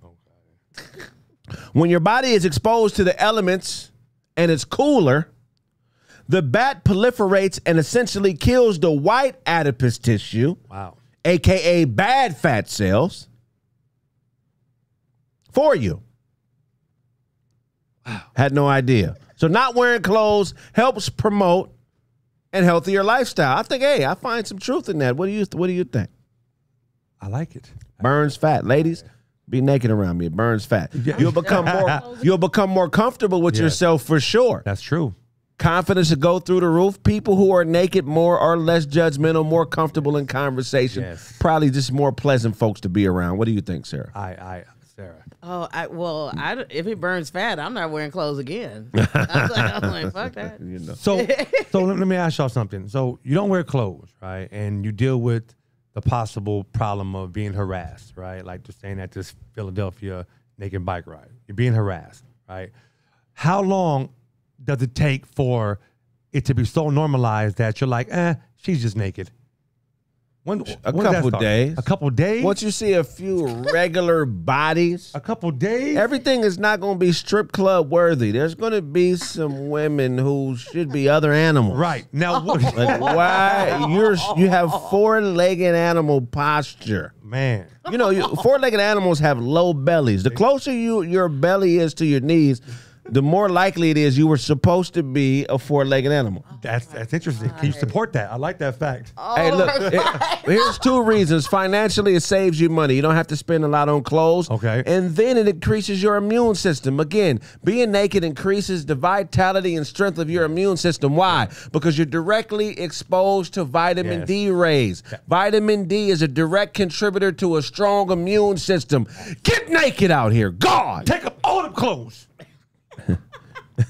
When your body is exposed to the elements and it's cooler, the bat proliferates and essentially kills the white adipose tissue, aka bad fat cells, for you. Wow. Had no idea. So not wearing clothes helps promote a healthier lifestyle. I think, hey, I find some truth in that. What do you think? I like it. Burns fat. Ladies, be naked around me. It burns fat. Yeah. You'll become more comfortable with yourself for sure. That's true. Confidence to go through the roof. People who are naked more are less judgmental, more comfortable in conversation. Yes. Probably just more pleasant folks to be around. What do you think, Sarah? Sarah. Oh, if it burns fat, I'm not wearing clothes again. I'm like, fuck that. You know. So let me ask y'all something. So you don't wear clothes, right? And you deal with the possible problem of being harassed, right? Like just saying at this Philadelphia naked bike ride. You're being harassed, right? How long does it take for it to be so normalized that you're like, she's just naked? A couple days. A couple days? Once you see a few regular bodies. A couple days? Everything is not going to be strip club worthy. There's going to be some women who should be other animals. Right. Now, like why you have four-legged animal posture. Man. You know, four-legged animals have low bellies. The closer your belly is to your knees, the more likely it is you were supposed to be a four-legged animal. That's interesting. Can you support that? I like that fact. Hey, look, here's two reasons. Financially, it saves you money. You don't have to spend a lot on clothes. Okay. And then it increases your immune system. Again, being naked increases the vitality and strength of your immune system. Why? Because you're directly exposed to vitamin D rays. Vitamin D is a direct contributor to a strong immune system. Get naked out here. God. Take up all the clothes.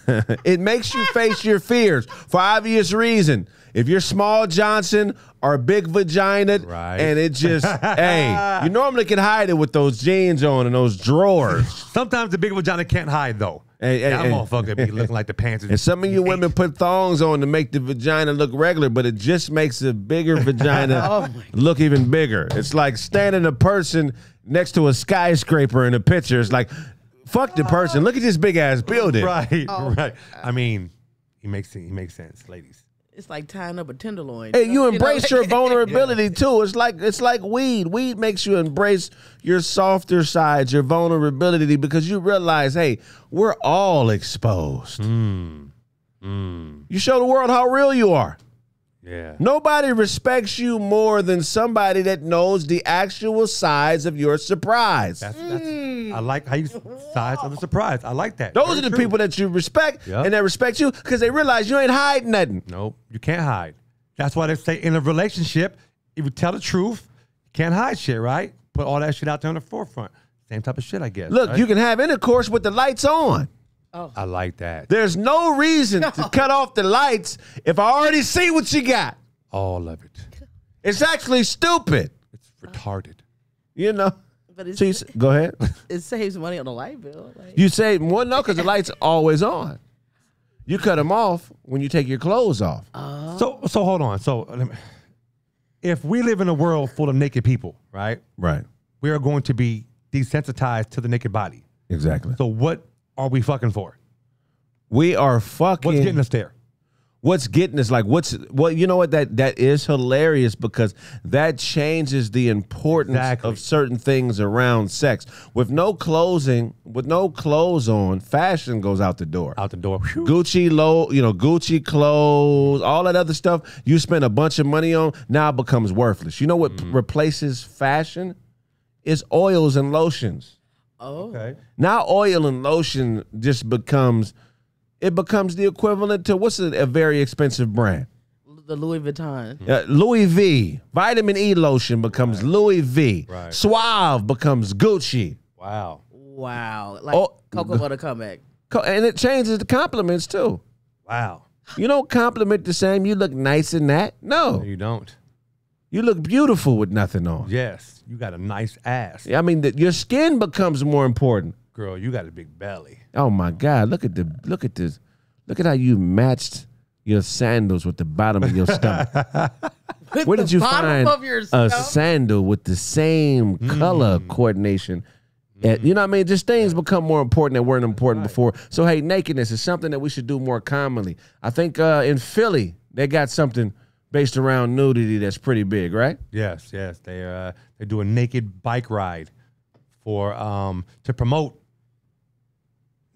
It makes you face your fears for obvious reason. If you're small Johnson or big vagina, and it just, hey, you normally can hide it with those jeans on and those drawers. Sometimes the big vagina can't hide, though. That motherfucker be looking like the pants. And some of you women put thongs on to make the vagina look regular, but it just makes a bigger vagina look even bigger. It's like standing a person next to a skyscraper in a picture. It's like, fuck the person. Look at this big ass building. Right. I mean, he makes sense, ladies. It's like tying up a tenderloin. Hey, you embrace your vulnerability too. It's like weed. Weed makes you embrace your softer sides, your vulnerability, because you realize, hey, we're all exposed. You show the world how real you are. Yeah. Nobody respects you more than somebody that knows the actual size of your surprise. That's I like how you size of the surprise. I like that. Those Very are the true. people that you respect, Yep. and they respect you because they realize you ain't hiding nothing. Nope, you can't hide. That's why they say in a relationship, if you tell the truth, you can't hide shit, right? Put all that shit out there on the forefront. Same type of shit, I guess. Look, right? you can have intercourse with the lights on. I like that. There's no reason to cut off the lights if I already see what you got. All of it. It's actually stupid. It's retarded. You know? But it's, So go ahead. it saves money on the light bill. Like, You say, well, no, because the light's always on. You cut them off when you take your clothes off. So hold on. So if we live in a world full of naked people, right? Right. We are going to be desensitized to the naked body. Exactly. So what are we fucking for? We are fucking. What's getting us there? What's getting us like you know what that is hilarious because that changes the importance of certain things around sex. With no clothes on, fashion goes out the door. Out the door. Gucci Gucci clothes, all that other stuff you spend a bunch of money on now becomes worthless. You know what replaces fashion? Is oils and lotions. Okay. Now oil and lotion just becomes the equivalent to what's a very expensive brand? the Louis Vuitton. Louis V. Vitamin E lotion becomes Louis V. Right. Suave becomes Gucci. Wow. Wow. Like Cocoa Butter comeback. And it changes the compliments too. Wow. You don't compliment the same. You look nice in that. No. No, you don't. You look beautiful with nothing on. Yes. You got a nice ass. I mean, your skin becomes more important. Girl, you got a big belly. Oh my God! Look at this. Look at how you matched your sandals with the bottom of your stomach. Where did you find a sandal with the same color coordination? You know what I mean? Just things become more important that weren't important before. So hey, nakedness is something that we should do more commonly. I think in Philly they got something based around nudity that's pretty big, right? Yes, yes. They do a naked bike ride for to promote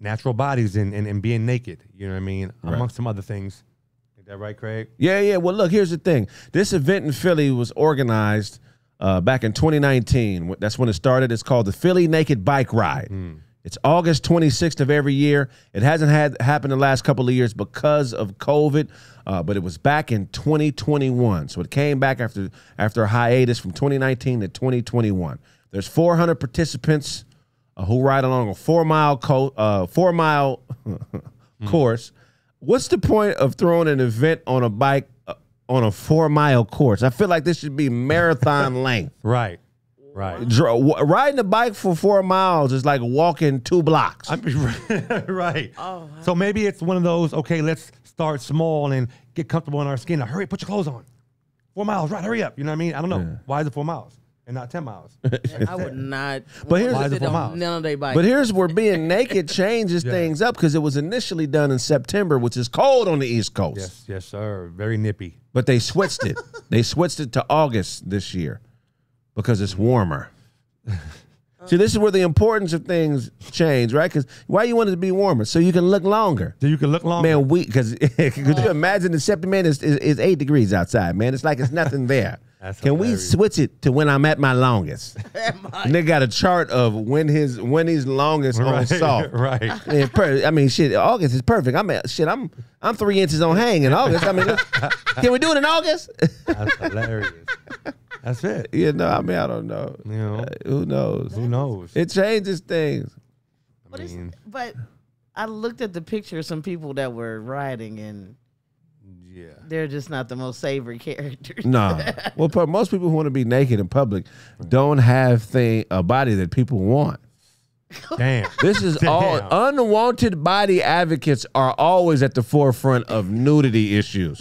natural bodies and being naked. You know what I mean? Right. Amongst some other things. Is that right, Craig? Yeah. Well, look, here's the thing. This event in Philly was organized back in 2019. That's when it started. It's called the Philly Naked Bike Ride. It's August 26th of every year. It hasn't happened the last couple of years because of COVID, but it was back in 2021. So it came back after a hiatus from 2019 to 2021. There's 400 participants who ride along a 4 mile course. What's the point of throwing an event on a bike on a 4 mile course? I feel like this should be marathon length. Right. Riding a bike for 4 miles is like walking 2 blocks. Right. Oh, so maybe it's one of those, okay, let's start small and get comfortable in our skin. Now, hurry, put your clothes on. 4 miles, right, hurry up. You know what I mean? I don't know. Why is it 4 miles and not 10 miles? I would not. But here's Why is it 4 miles? None of they bike. But here's where being naked changes things up because it was initially done in September, which is cold on the East Coast. Yes, sir. Very nippy. But they switched it. They switched it to August this year because it's warmer. See, this is where the importance of things change, right? Because why you want it to be warmer? So you can look longer. So you can look longer. Man, because could you imagine the September, man, is 8 degrees outside, man. It's like it's nothing there. Can we switch it to when I'm at my longest? And they got a chart of when he's longest on soft. Right. I mean, shit, August is perfect. I'm 3 inches on hang in August. I mean, can we do it in August? That's hilarious. That's it. You know, I mean, I don't know. You know, who knows? Who knows? It changes things. But I looked at the picture of some people that were riding, and they're just not the most savory characters. No. Well, most people who want to be naked in public don't have a body that people want. Damn. This is all unwanted body advocates are always at the forefront of nudity issues.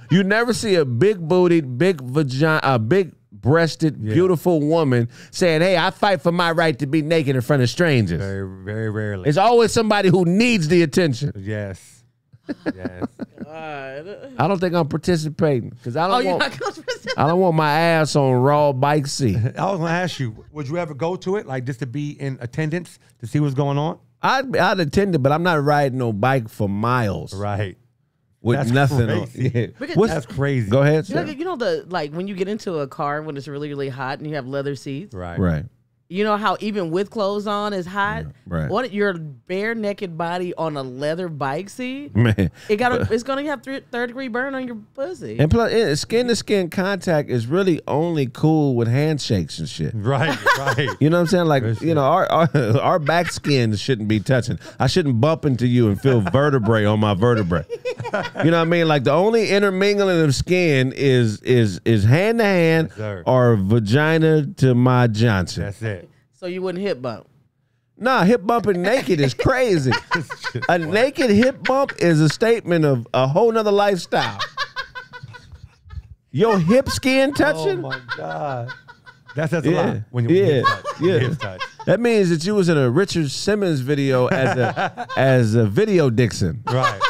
You never see a big bootied, big vagina, big breasted, beautiful woman saying, "Hey, I fight for my right to be naked in front of strangers." Very, very rarely. It's always somebody who needs the attention. Yes. Yes. God. I don't think I'm participating because I don't you're not gonna participate? I don't want my ass on raw bike seat. I was gonna ask you, would you ever go to it, like just to be in attendance to see what's going on? I'd attend it, but I'm not riding no bike for miles. Right. with That's nothing on. crazy. Yeah. Because- That's crazy. Go ahead, You know, sir. you know the like when you get into a car when it's really really hot and you have leather seats. Right. Right. You know how even with clothes on is hot. right. What your bare naked body on a leather bike seat? Man. It's gonna have third-degree burn on your pussy. And plus, skin to skin contact is really only cool with handshakes and shit. Right. Right. You know what I'm saying? Like, you know, our back skin shouldn't be touching. I shouldn't bump into you and feel vertebrae on my vertebrae. You know what I mean? Like the only intermingling of skin is hand to hand sir. or vagina to my Johnson. That's it. So you wouldn't hip bump. Nah, hip bumping naked is crazy. A naked hip bump is a statement of a whole nother lifestyle. Your hip skin Oh touching? my God. That says a Yeah. lot when Yeah. hips touch. When Yeah. hips touch. That means that you was in a Richard Simmons video as a video Dixon. Right.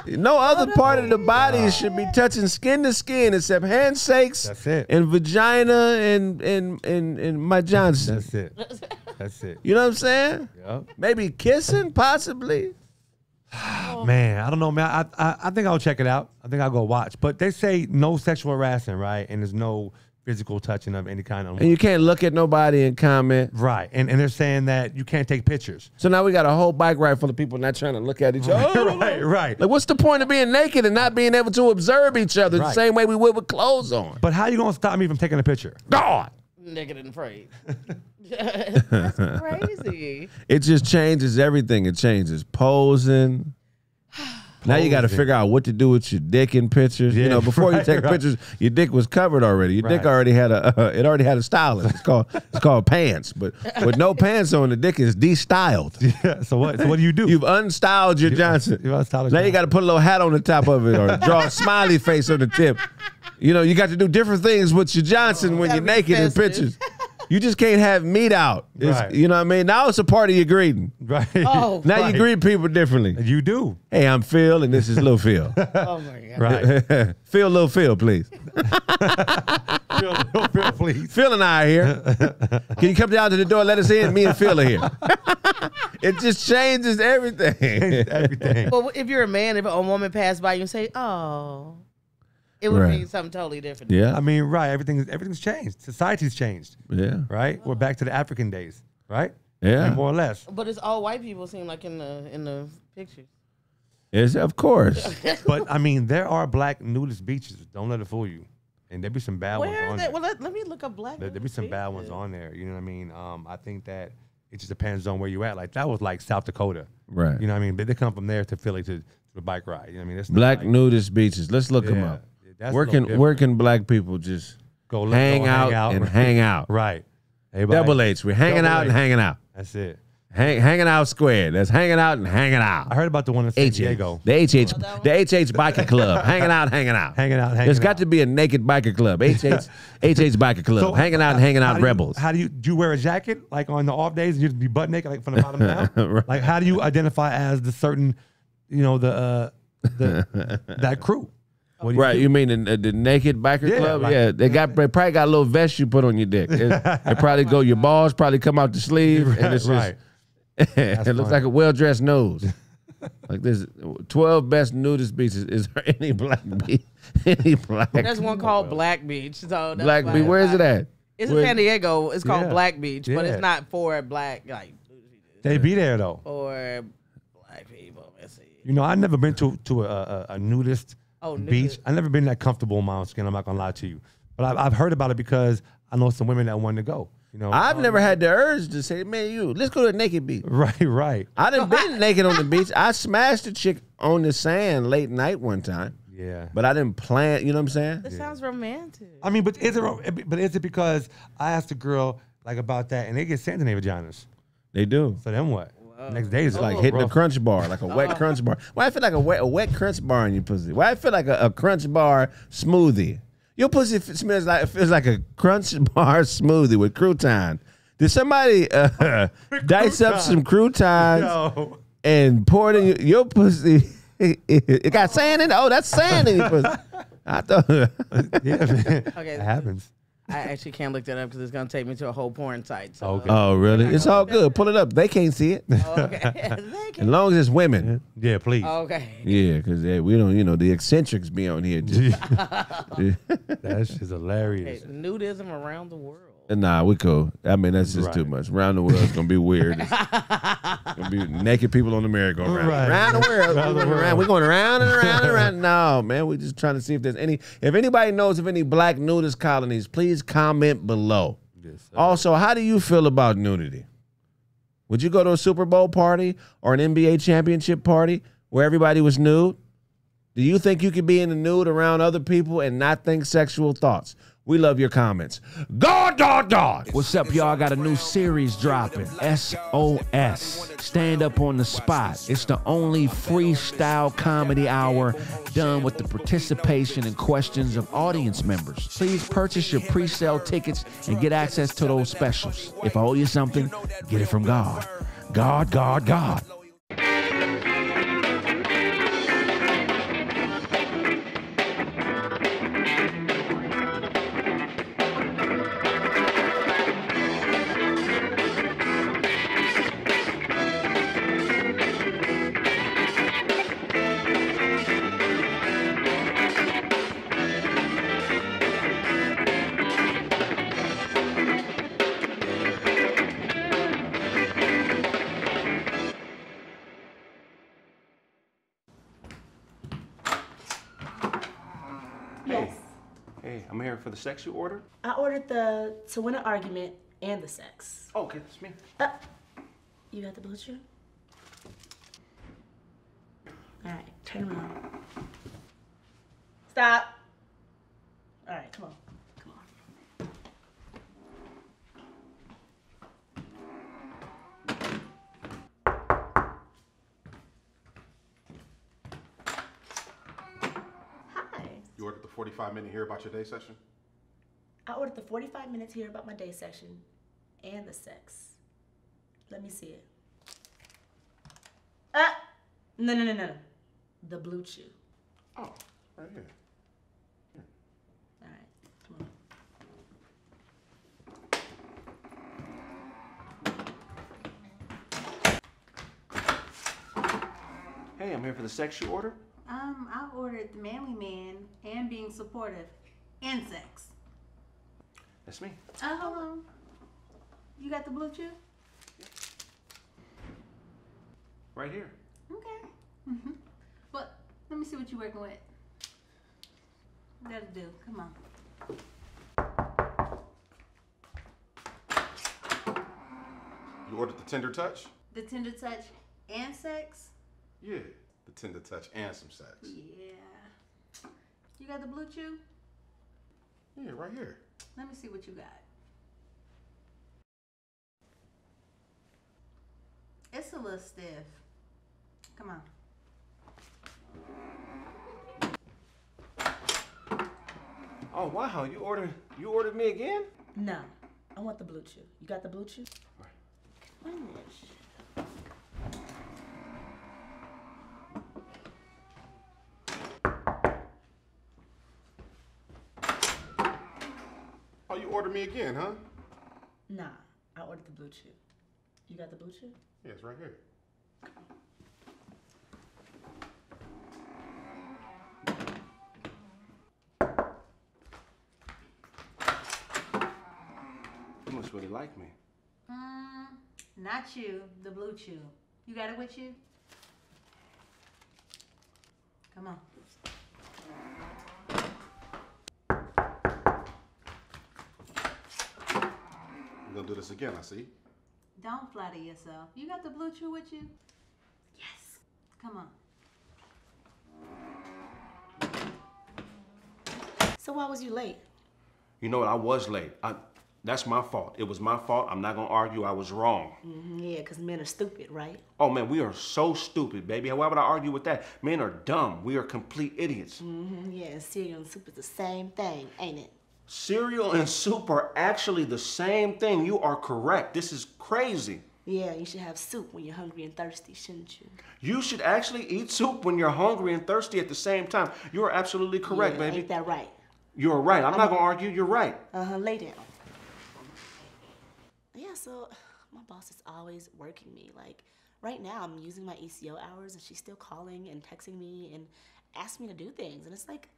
No other part of the body should be touching skin to skin except handshakes. That's it. And vagina and my Johnson. That's it. That's it. You know what I'm saying? Yep. Maybe kissing, possibly. Man, I don't know, man. I think I'll check it out. I think I'll go watch. But they say no sexual harassment, right? And there's no physical touching of any kind of. And you can't look at nobody and comment. Right. And they're saying that you can't take pictures. So now we got a whole bike ride full of people not trying to look at each other. Right. Like, what's the point of being naked and not being able to observe each other the Right. same way we would with clothes on? But how you gonna stop me from taking a picture? God! Naked and afraid. That's crazy. It just changes everything. It changes posing. Now you got to figure out what to do with your dick in pictures. You Yeah, know, before you right, take right. pictures, your dick was covered already. Your dick Right. already had a stylist. It's called pants. But with no pants on, the dick is de-styled. Yeah. So what do you do? You've unstyled your Johnson. You've unstyled Now your you got to put a little hat on the top of it or draw a smiley face on the tip. You know, you got to do different things with your Johnson when gotta you're be naked in festive. pictures. You just can't have meat out. Right. You know what I mean? Now it's a part of your greeting. Right. Oh. Now Right. you greet people differently. You do. Hey, I'm Phil, and this is Lil Phil. Oh my god. Right. Phil, Lil Phil, please. Phil, please. Phil and I are here. Can you come down to the door? Let us in. Me and Phil are here. It just changes everything. Everything. Well, if you're a man, if a woman passed by you and say, "Oh," it would Right. mean something totally different. Yeah, I mean, right. Everything's changed. Society's changed. yeah, Right. We're back to the African days. Right. yeah. And more or less. But it's all white people seem like in the pictures. It's, of course. But I mean, there are black nudist beaches. Don't let it fool you. And there be some bad ones Where on is there. it? Well, let me look up black. There be some bad ones on there. You know what I mean? I think that it just depends on where you at. Like that was like South Dakota. Right. You know what I mean? But they come from there to Philly to the bike ride. You know what I mean? It's not Black like, nudist beaches. Let's look them Yeah, up. that's a Where little can different. black people just go hang out and hang out? Right. Everybody- Double H. We're hanging Double out and H. hanging out. That's it. Hanging out squared. That's hanging out and hanging out. I heard about the one in San Diego. The HH Biker Club. Hanging out, hanging out. Hanging out, hanging There's got out. to be a naked biker club. HH Biker Club. So, hanging out and hanging how out do you- rebels. How do you wear a jacket like on the off days and you just be butt naked like from the bottom down? Right. Like how do you identify as the certain, you know, the that crew? What do Right, do? you mean the naked biker Yeah, club? like- Yeah, they probably got a little vest you put on your dick. It probably go your balls probably come out the sleeve, and it's just Right. it looks funny. like a well-dressed nose. Like this, 12 best nudist beaches. Is there any black beach? Any black? There's one called Black Beach. So that's Black why- beach. Where is it at? It's in Where- San Diego. It's called Yeah. Black Beach, but Yeah. it's not for black They be there though. for black people. Let's see. You know, I've never been to a nudist Oh, beach. nudist. I've never been that comfortable in my own skin. I'm not gonna lie to you, but I've heard about it because I know some women that wanted to go. You know, I've never had the urge to say, man, let's go to a naked beach. Right. I done been naked on the beach. I smashed a chick on the sand late night one time, Yeah. but I didn't plan. You know what I'm saying? This sounds romantic. I mean, but is it because I asked a girl like about that and they get sand in their vaginas? They do. So then what? Next day is It's like hitting a crunch bar, like a wet crunch bar. Why I feel like a wet crunch bar in your pussy? Why I feel like a crunch bar smoothie? Your pussy feels like a crunch bar smoothie with crouton. Did somebody dice up some croutons No. and pour it in your pussy? It got sand in it. Oh, that's sand in your pussy. I thought. Yeah, man. Okay. It happens. I actually can't look that up because it's gonna take me to a whole porn site. So, Okay. Oh, really? It's all good. Pull it up. They can't see it. okay. As long as it's women. Yeah, please. Okay. Yeah, because we don't, the eccentrics be on here. That shit's hilarious. Hey, nudism around the world. Nah, we cool. I mean, that's just too much. Around the world, it's going to be weird. It's going to be naked people on the merry-go-round. Right. Around the world. We're going around and around and around. No, man, we're just trying to see if there's if anybody knows of any black nudist colonies, please comment below. Yes, Also, how do you feel about nudity? Would you go to a Super Bowl party or an NBA championship party where everybody was nude? Do you think you could be in the nude around other people and not think sexual thoughts? We love your comments. God. What's up, y'all? I got a new series dropping. SOS. Stand Up on the Spot. It's the only freestyle comedy hour done with the participation and questions of audience members. Please purchase your pre-sale tickets and get access to those specials. If I owe you something, get it from God. God. Yes. Hey, I'm here for the sex you ordered. I ordered the to win an argument and the sex. Oh, okay, that's me. You got the blue chew? All right, turn around. Stop. All right, come on. You ordered the 45-minute Hear About Your Day session? I ordered the 45 minutes here about my day session and the sex. Let me see it. No. The blue chew. Oh, right here. All right, come on. Hey, I'm here for the sex you ordered. I ordered the manly man and being supportive and sex. That's me. Hold on. You got the blue chew? Right here. Okay. Well, let me see what you're working with. That'll do. Come on. You ordered the tender touch? The tender touch and sex? Yeah, the tender touch and some sex. Yeah. You got the blue chew? Yeah, right here. Let me see what you got. It's a little stiff. Come on. Oh wow, you ordered me again? No, I want the blue chew. You got the blue chew? Right. Oh, you ordered me again, huh? Nah, I ordered the blue chew. You got the blue chew? Yeah, it's right here. You must really like me. Not you, the blue chew. You got it with you? Come on. We're gonna do this again, I see. Don't flatter yourself. You got the blue chew with you? Yes. Come on. So why was you late? You know what? I was late. That's my fault. It was my fault. I'm not gonna argue. I was wrong. Yeah, because men are stupid, right? Oh man, we are so stupid, baby. Why would I argue with that? Men are dumb. We are complete idiots. Yeah, and cereal and soup is the same thing, ain't it? Cereal and soup are actually the same thing. You are correct. This is crazy. Yeah, you should have soup when you're hungry and thirsty, shouldn't you? You should actually eat soup when you're hungry and thirsty at the same time. You are absolutely correct, yeah, baby. Ain't that right? You're right. I'm not gonna argue. You're right. Lay down. Yeah, so my boss is always working me. Like, right now I'm using my ECO hours and she's still calling and texting me and asking me to do things. And it's like,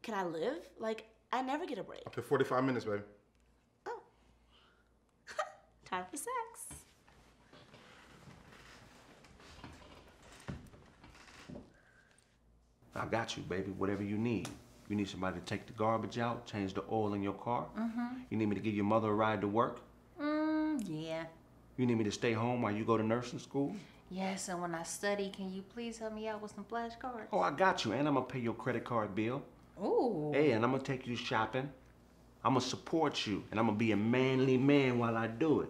can I live? Like, I never get a break. Up to 45 minutes, baby. Oh. Time for sex. I got you, baby. Whatever you need. You need somebody to take the garbage out, change the oil in your car. You need me to give your mother a ride to work. Yeah. You need me to stay home while you go to nursing school. Yes, and when I study, can you please help me out with some flashcards? Oh, I got you. And I'm gonna pay your credit card bill. Ooh. Hey, and I'm gonna take you shopping. I'm gonna support you, and I'm gonna be a manly man while I do it.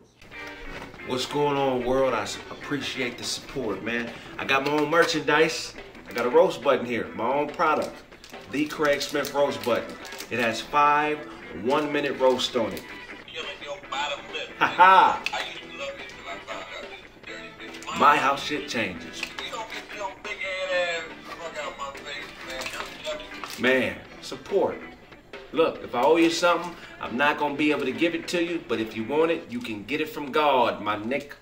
What's going on, world? I appreciate the support, man. I got my own merchandise. I got a roast button here, my own product. The Craig Smith roast button. It has 5 one-minute roasts on it. Ha ha! My how shit changes. Man, support. Look, if I owe you something, I'm not gonna be able to give it to you, but if you want it, you can get it from God, my Nick.